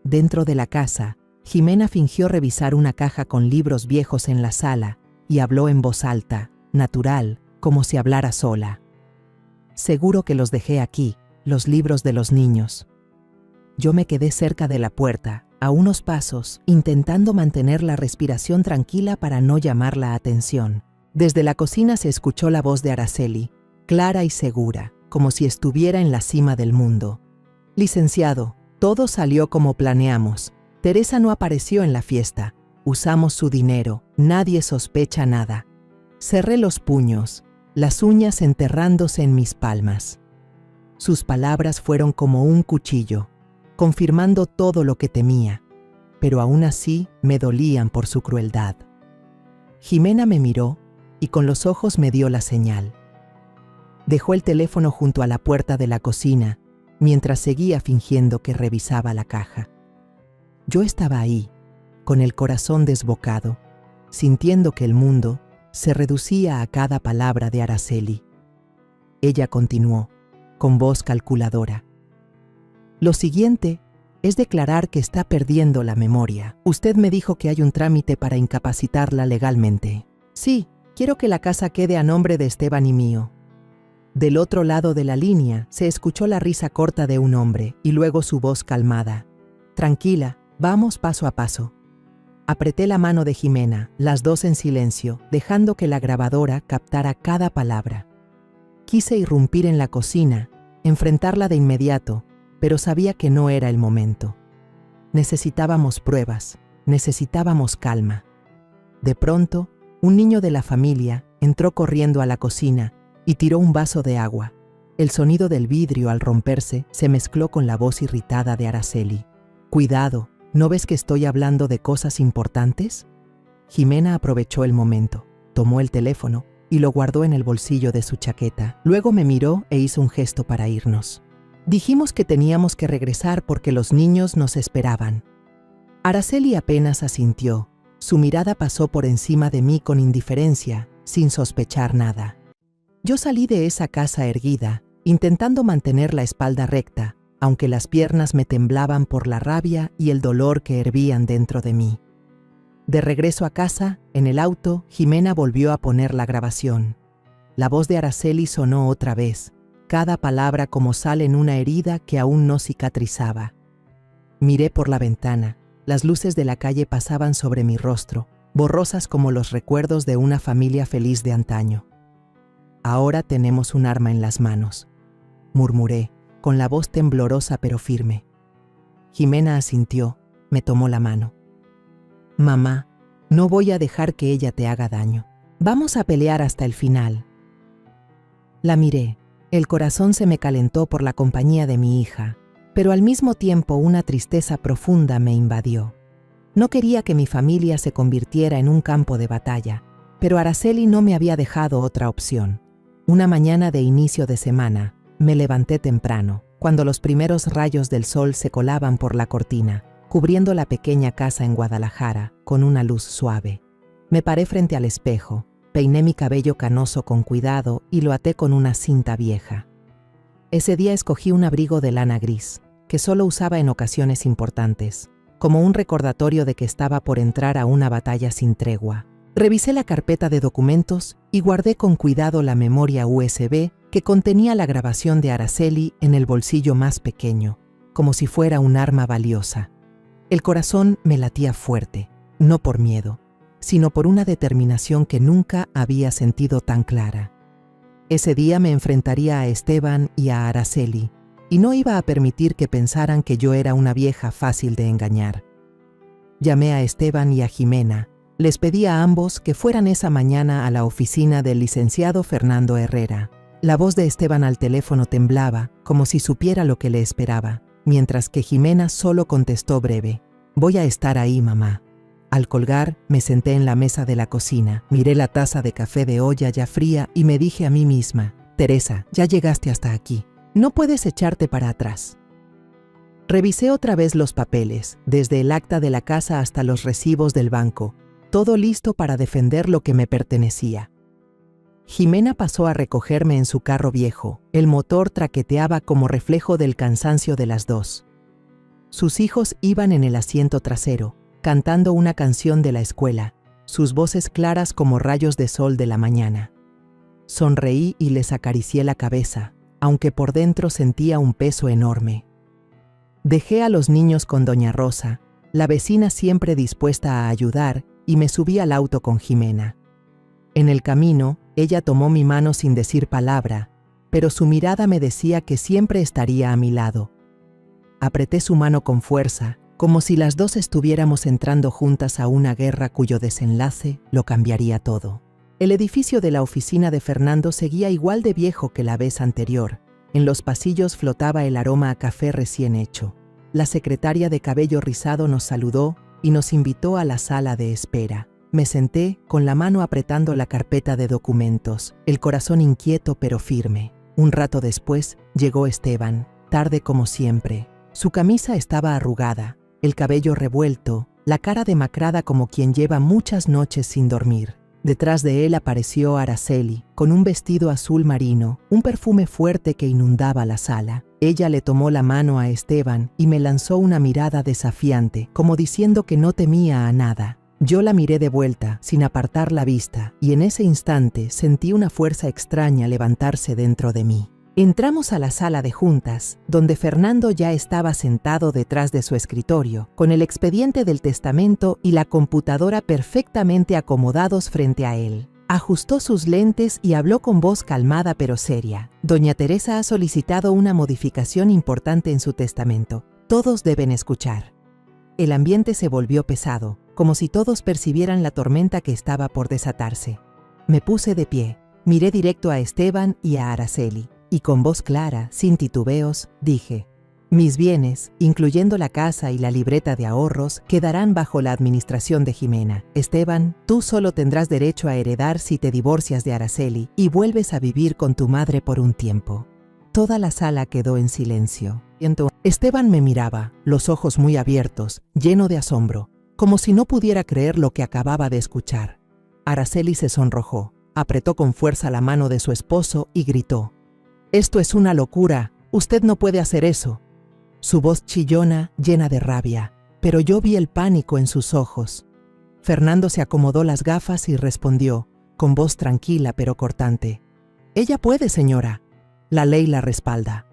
Dentro de la casa, Jimena fingió revisar una caja con libros viejos en la sala y habló en voz alta, natural, como si hablara sola. «Seguro que los dejé aquí, los libros de los niños». Yo me quedé cerca de la puerta, a unos pasos, intentando mantener la respiración tranquila para no llamar la atención. Desde la cocina se escuchó la voz de Araceli, clara y segura, como si estuviera en la cima del mundo. «Licenciado, todo salió como planeamos. Teresa no apareció en la fiesta. Usamos su dinero, nadie sospecha nada». Cerré los puños, las uñas enterrándose en mis palmas. Sus palabras fueron como un cuchillo, confirmando todo lo que temía, pero aún así me dolían por su crueldad. Jimena me miró y con los ojos me dio la señal. Dejó el teléfono junto a la puerta de la cocina mientras seguía fingiendo que revisaba la caja. Yo estaba ahí, con el corazón desbocado, sintiendo que el mundo se reducía a cada palabra de Araceli. Ella continuó, con voz calculadora: «Lo siguiente es declarar que está perdiendo la memoria. Usted me dijo que hay un trámite para incapacitarla legalmente». «Sí, quiero que la casa quede a nombre de Esteban y mío». Del otro lado de la línea se escuchó la risa corta de un hombre y luego su voz calmada: «Tranquila, vamos paso a paso». Apreté la mano de Jimena, las dos en silencio, dejando que la grabadora captara cada palabra. Quise irrumpir en la cocina, enfrentarla de inmediato, pero sabía que no era el momento. Necesitábamos pruebas, necesitábamos calma. De pronto, un niño de la familia entró corriendo a la cocina y tiró un vaso de agua. El sonido del vidrio al romperse se mezcló con la voz irritada de Araceli. «Cuidado, ¿no ves que estoy hablando de cosas importantes?». Jimena aprovechó el momento, tomó el teléfono y lo guardó en el bolsillo de su chaqueta. Luego me miró e hizo un gesto para irnos. Dijimos que teníamos que regresar porque los niños nos esperaban. Araceli apenas asintió. Su mirada pasó por encima de mí con indiferencia, sin sospechar nada. Yo salí de esa casa erguida, intentando mantener la espalda recta, aunque las piernas me temblaban por la rabia y el dolor que hervían dentro de mí. De regreso a casa, en el auto, Jimena volvió a poner la grabación. La voz de Araceli sonó otra vez, cada palabra como sal en una herida que aún no cicatrizaba. Miré por la ventana. Las luces de la calle pasaban sobre mi rostro, borrosas como los recuerdos de una familia feliz de antaño. «Ahora tenemos un arma en las manos», murmuré, con la voz temblorosa pero firme. Jimena asintió, me tomó la mano. «Mamá, no voy a dejar que ella te haga daño. Vamos a pelear hasta el final». La miré. El corazón se me calentó por la compañía de mi hija. pero al mismo tiempo una tristeza profunda me invadió. No quería que mi familia se convirtiera en un campo de batalla, pero Araceli no me había dejado otra opción. Una mañana de inicio de semana, me levanté temprano, cuando los primeros rayos del sol se colaban por la cortina, cubriendo la pequeña casa en Guadalajara con una luz suave. Me paré frente al espejo, peiné mi cabello canoso con cuidado y lo até con una cinta vieja. Ese día escogí un abrigo de lana gris, que solo usaba en ocasiones importantes, como un recordatorio de que estaba por entrar a una batalla sin tregua. Revisé la carpeta de documentos y guardé con cuidado la memoria USB que contenía la grabación de Araceli en el bolsillo más pequeño, como si fuera un arma valiosa. El corazón me latía fuerte, no por miedo, sino por una determinación que nunca había sentido tan clara. Ese día me enfrentaría a Esteban y a Araceli, y no iba a permitir que pensaran que yo era una vieja fácil de engañar. Llamé a Esteban y a Jimena. Les pedí a ambos que fueran esa mañana a la oficina del licenciado Fernando Herrera. La voz de Esteban al teléfono temblaba, como si supiera lo que le esperaba, mientras que Jimena solo contestó breve: «Voy a estar ahí, mamá». Al colgar, me senté en la mesa de la cocina, miré la taza de café de olla ya fría y me dije a mí misma: «Teresa, ya llegaste hasta aquí. No puedes echarte para atrás». Revisé otra vez los papeles, desde el acta de la casa hasta los recibos del banco, todo listo para defender lo que me pertenecía. Jimena pasó a recogerme en su carro viejo. El motor traqueteaba como reflejo del cansancio de las dos. Sus hijos iban en el asiento trasero, cantando una canción de la escuela, sus voces claras como rayos de sol de la mañana. Sonreí y les acaricié la cabeza, aunque por dentro sentía un peso enorme. Dejé a los niños con doña Rosa, la vecina siempre dispuesta a ayudar, y me subí al auto con Jimena. En el camino, ella tomó mi mano sin decir palabra, pero su mirada me decía que siempre estaría a mi lado. Apreté su mano con fuerza, como si las dos estuviéramos entrando juntas a una guerra cuyo desenlace lo cambiaría todo. El edificio de la oficina de Fernando seguía igual de viejo que la vez anterior. En los pasillos flotaba el aroma a café recién hecho. La secretaria de cabello rizado nos saludó y nos invitó a la sala de espera. Me senté, con la mano apretando la carpeta de documentos, el corazón inquieto pero firme. Un rato después llegó Esteban, tarde como siempre. Su camisa estaba arrugada, el cabello revuelto, la cara demacrada como quien lleva muchas noches sin dormir. Detrás de él apareció Araceli, con un vestido azul marino, un perfume fuerte que inundaba la sala. Ella le tomó la mano a Esteban y me lanzó una mirada desafiante, como diciendo que no temía a nada. Yo la miré de vuelta, sin apartar la vista, y en ese instante sentí una fuerza extraña levantarse dentro de mí. Entramos a la sala de juntas, donde Fernando ya estaba sentado detrás de su escritorio, con el expediente del testamento y la computadora perfectamente acomodados frente a él. Ajustó sus lentes y habló con voz calmada pero seria. «Doña Teresa ha solicitado una modificación importante en su testamento. Todos deben escuchar». El ambiente se volvió pesado, como si todos percibieran la tormenta que estaba por desatarse. Me puse de pie, miré directo a Esteban y a Araceli, y con voz clara, sin titubeos, dije: «Mis bienes, incluyendo la casa y la libreta de ahorros, quedarán bajo la administración de Jimena. Esteban, tú solo tendrás derecho a heredar si te divorcias de Araceli y vuelves a vivir con tu madre por un tiempo». Toda la sala quedó en silencio. Esteban me miraba, los ojos muy abiertos, lleno de asombro, como si no pudiera creer lo que acababa de escuchar. Araceli se sonrojó, apretó con fuerza la mano de su esposo y gritó: «Esto es una locura, usted no puede hacer eso». Su voz chillona, llena de rabia, pero yo vi el pánico en sus ojos. Fernando se acomodó las gafas y respondió, con voz tranquila pero cortante: «Ella puede, señora. La ley la respalda».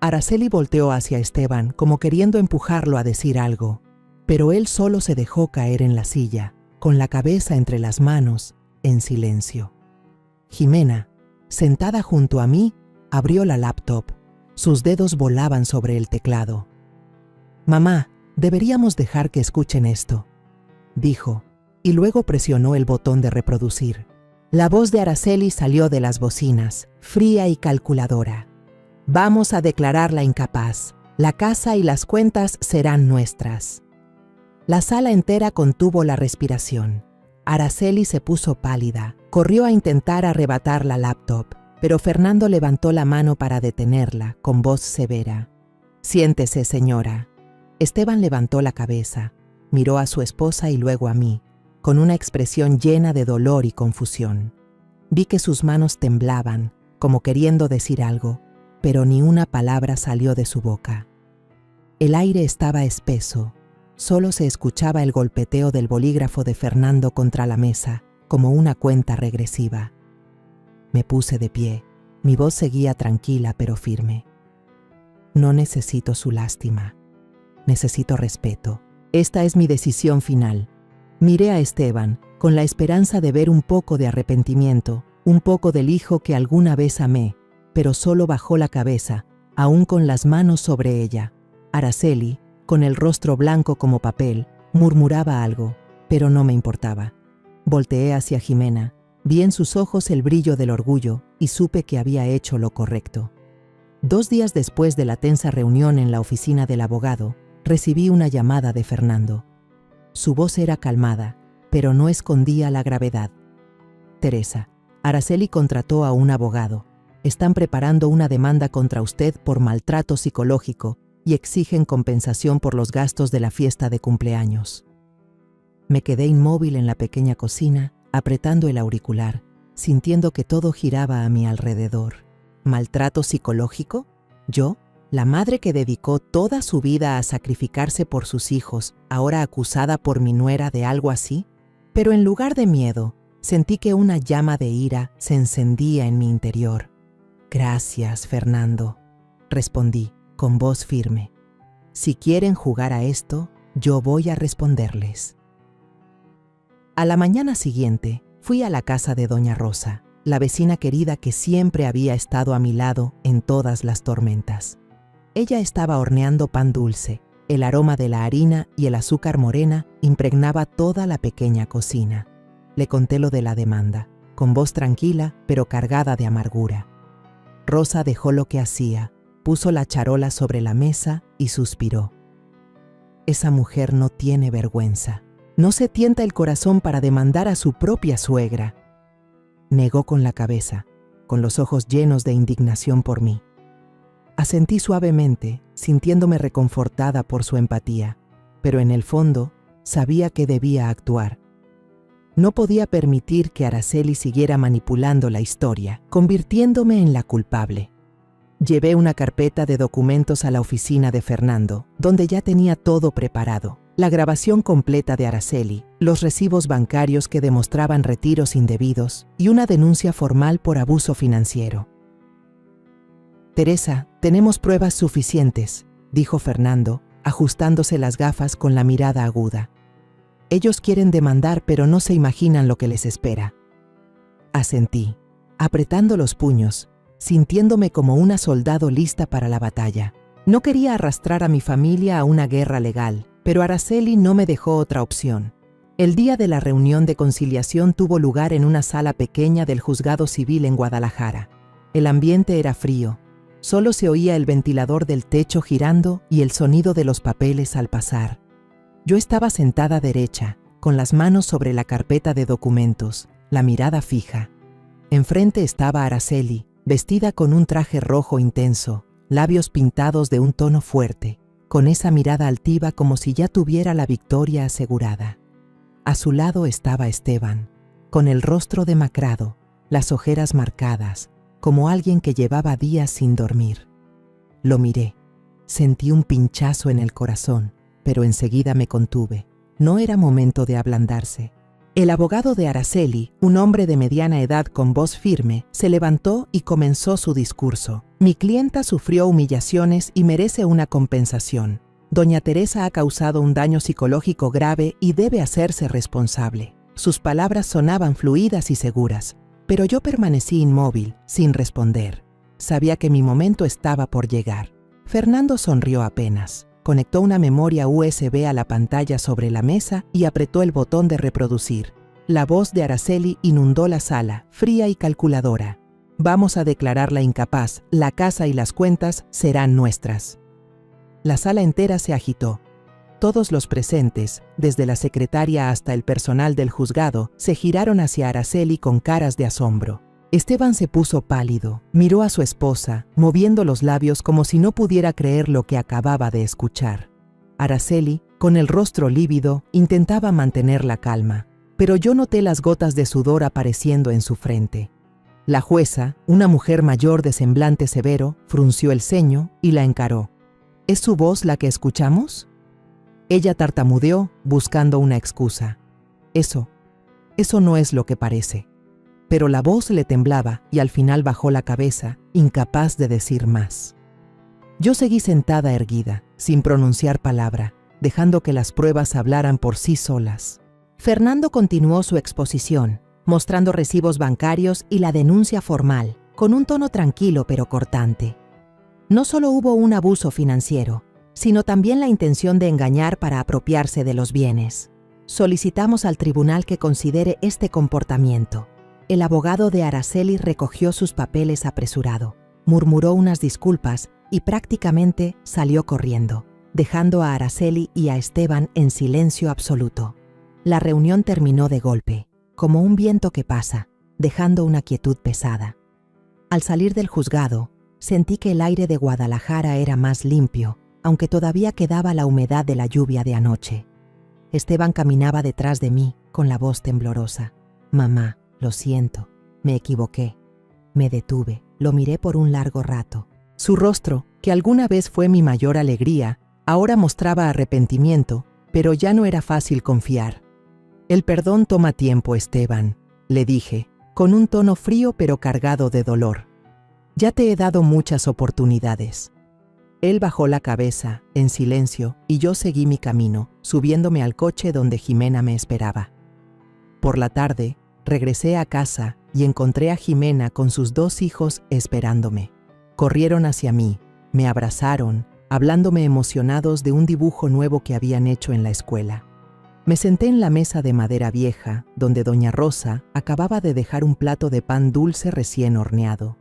Araceli volteó hacia Esteban, como queriendo empujarlo a decir algo, pero él solo se dejó caer en la silla, con la cabeza entre las manos, en silencio. Jimena, sentada junto a mí, abrió la laptop. Sus dedos volaban sobre el teclado. «Mamá, deberíamos dejar que escuchen esto», dijo, y luego presionó el botón de reproducir. La voz de Araceli salió de las bocinas, fría y calculadora. «Vamos a declararla incapaz. La casa y las cuentas serán nuestras. La sala entera contuvo la respiración. Araceli se puso pálida. Corrió a intentar arrebatar la laptop, pero Fernando levantó la mano para detenerla, con voz severa. «Siéntese, señora». Esteban levantó la cabeza, miró a su esposa y luego a mí, con una expresión llena de dolor y confusión. Vi que sus manos temblaban, como queriendo decir algo, pero ni una palabra salió de su boca. El aire estaba espeso, solo se escuchaba el golpeteo del bolígrafo de Fernando contra la mesa, como una cuenta regresiva. Me puse de pie, mi voz seguía tranquila pero firme. No necesito su lástima, necesito respeto. Esta es mi decisión final. Miré a Esteban, con la esperanza de ver un poco de arrepentimiento, un poco del hijo que alguna vez amé, pero solo bajó la cabeza, aún con las manos sobre ella. Araceli, con el rostro blanco como papel, murmuraba algo, pero no me importaba. Volteé hacia Jimena, vi en sus ojos el brillo del orgullo y supe que había hecho lo correcto. 2 días después de la tensa reunión en la oficina del abogado, recibí una llamada de Fernando. Su voz era calmada, pero no escondía la gravedad. «Teresa, Araceli contrató a un abogado. Están preparando una demanda contra usted por maltrato psicológico y exigen compensación por los gastos de la fiesta de cumpleaños». Me quedé inmóvil en la pequeña cocina, apretando el auricular, sintiendo que todo giraba a mi alrededor. ¿Maltrato psicológico? ¿Yo? La madre que dedicó toda su vida a sacrificarse por sus hijos, ahora acusada por mi nuera de algo así. Pero en lugar de miedo, sentí que una llama de ira se encendía en mi interior. «Gracias, Fernando», respondí, con voz firme. «Si quieren jugar a esto, yo voy a responderles». A la mañana siguiente, fui a la casa de doña Rosa, la vecina querida que siempre había estado a mi lado en todas las tormentas. Ella estaba horneando pan dulce. El aroma de la harina y el azúcar morena impregnaba toda la pequeña cocina. Le conté lo de la demanda, con voz tranquila pero cargada de amargura. Rosa dejó lo que hacía, puso la charola sobre la mesa y suspiró. «Esa mujer no tiene vergüenza. No se tienta el corazón para demandar a su propia suegra». Negó con la cabeza, con los ojos llenos de indignación por mí. Asentí suavemente, sintiéndome reconfortada por su empatía, pero en el fondo sabía que debía actuar. No podía permitir que Araceli siguiera manipulando la historia, convirtiéndome en la culpable. Llevé una carpeta de documentos a la oficina de Fernando, donde ya tenía todo preparado. La grabación completa de Araceli, los recibos bancarios que demostraban retiros indebidos y una denuncia formal por abuso financiero. «Teresa, tenemos pruebas suficientes», dijo Fernando, ajustándose las gafas con la mirada aguda. «Ellos quieren demandar, pero no se imaginan lo que les espera». Asentí, apretando los puños, sintiéndome como una soldado lista para la batalla. No quería arrastrar a mi familia a una guerra legal, pero Araceli no me dejó otra opción. El día de la reunión de conciliación tuvo lugar en una sala pequeña del juzgado civil en Guadalajara. El ambiente era frío. Solo se oía el ventilador del techo girando y el sonido de los papeles al pasar. Yo estaba sentada derecha, con las manos sobre la carpeta de documentos, la mirada fija. Enfrente estaba Araceli, vestida con un traje rojo intenso, labios pintados de un tono fuerte, con esa mirada altiva como si ya tuviera la victoria asegurada. A su lado estaba Esteban, con el rostro demacrado, las ojeras marcadas, como alguien que llevaba días sin dormir. Lo miré, sentí un pinchazo en el corazón, pero enseguida me contuve. No era momento de ablandarse. El abogado de Araceli, un hombre de mediana edad con voz firme, se levantó y comenzó su discurso. «Mi clienta sufrió humillaciones y merece una compensación. Doña Teresa ha causado un daño psicológico grave y debe hacerse responsable». Sus palabras sonaban fluidas y seguras, pero yo permanecí inmóvil, sin responder. Sabía que mi momento estaba por llegar. Fernando sonrió apenas. Conectó una memoria USB a la pantalla sobre la mesa y apretó el botón de reproducir. La voz de Araceli inundó la sala, fría y calculadora. «Vamos a declararla incapaz. La casa y las cuentas serán nuestras». la sala entera se agitó. Todos los presentes, desde la secretaria hasta el personal del juzgado, se giraron hacia Araceli con caras de asombro. Esteban se puso pálido, miró a su esposa, moviendo los labios como si no pudiera creer lo que acababa de escuchar. Araceli, con el rostro lívido, intentaba mantener la calma, pero yo noté las gotas de sudor apareciendo en su frente. La jueza, una mujer mayor de semblante severo, frunció el ceño y la encaró. ¿Es su voz la que escuchamos? Ella tartamudeó, buscando una excusa. Eso no es lo que parece. Pero la voz le temblaba y al final bajó la cabeza, incapaz de decir más. Yo seguí sentada erguida, sin pronunciar palabra, dejando que las pruebas hablaran por sí solas. Fernando continuó su exposición, mostrando recibos bancarios y la denuncia formal, con un tono tranquilo pero cortante. No solo hubo un abuso financiero, sino también la intención de engañar para apropiarse de los bienes. Solicitamos al tribunal que considere este comportamiento. El abogado de Araceli recogió sus papeles apresurado, murmuró unas disculpas y prácticamente salió corriendo, dejando a Araceli y a Esteban en silencio absoluto. La reunión terminó de golpe, como un viento que pasa, dejando una quietud pesada. Al salir del juzgado, sentí que el aire de Guadalajara era más limpio, aunque todavía quedaba la humedad de la lluvia de anoche. Esteban caminaba detrás de mí, con la voz temblorosa. «Mamá, lo siento, me equivoqué». Me detuve, lo miré por un largo rato. Su rostro, que alguna vez fue mi mayor alegría, ahora mostraba arrepentimiento, pero ya no era fácil confiar. «El perdón toma tiempo, Esteban», le dije, con un tono frío pero cargado de dolor. «Ya te he dado muchas oportunidades». Él bajó la cabeza, en silencio, y yo seguí mi camino, subiéndome al coche donde Jimena me esperaba. Por la tarde, regresé a casa y encontré a Jimena con sus 2 hijos esperándome. Corrieron hacia mí, me abrazaron, hablándome emocionados de un dibujo nuevo que habían hecho en la escuela. Me senté en la mesa de madera vieja, donde doña Rosa acababa de dejar un plato de pan dulce recién horneado.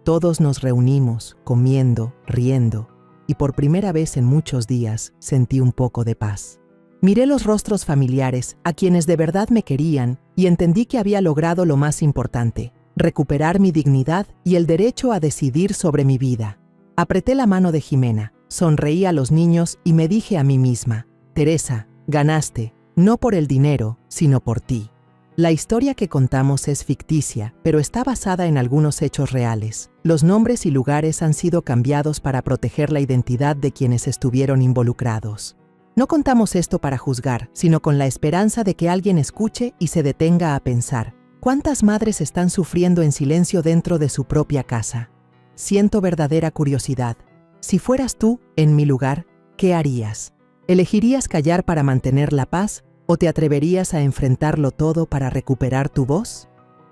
Todos nos reunimos, comiendo, riendo, y por primera vez en muchos días sentí un poco de paz. Miré los rostros familiares, a quienes de verdad me querían, y entendí que había logrado lo más importante, recuperar mi dignidad y el derecho a decidir sobre mi vida. Apreté la mano de Jimena, sonreí a los niños y me dije a mí misma: «Teresa, ganaste, no por el dinero, sino por ti». La historia que contamos es ficticia, pero está basada en algunos hechos reales. Los nombres y lugares han sido cambiados para proteger la identidad de quienes estuvieron involucrados. No contamos esto para juzgar, sino con la esperanza de que alguien escuche y se detenga a pensar: ¿cuántas madres están sufriendo en silencio dentro de su propia casa? Siento verdadera curiosidad. Si fueras tú, en mi lugar, ¿qué harías? ¿Elegirías callar para mantener la paz o te atreverías a enfrentarlo todo para recuperar tu voz?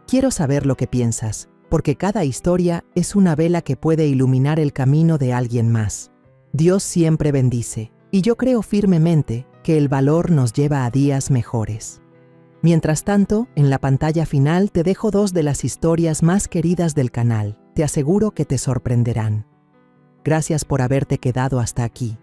Quiero saber lo que piensas, porque cada historia es una vela que puede iluminar el camino de alguien más. Dios siempre bendice, y yo creo firmemente que el valor nos lleva a días mejores. Mientras tanto, en la pantalla final te dejo 2 de las historias más queridas del canal. Te aseguro que te sorprenderán. Gracias por haberte quedado hasta aquí.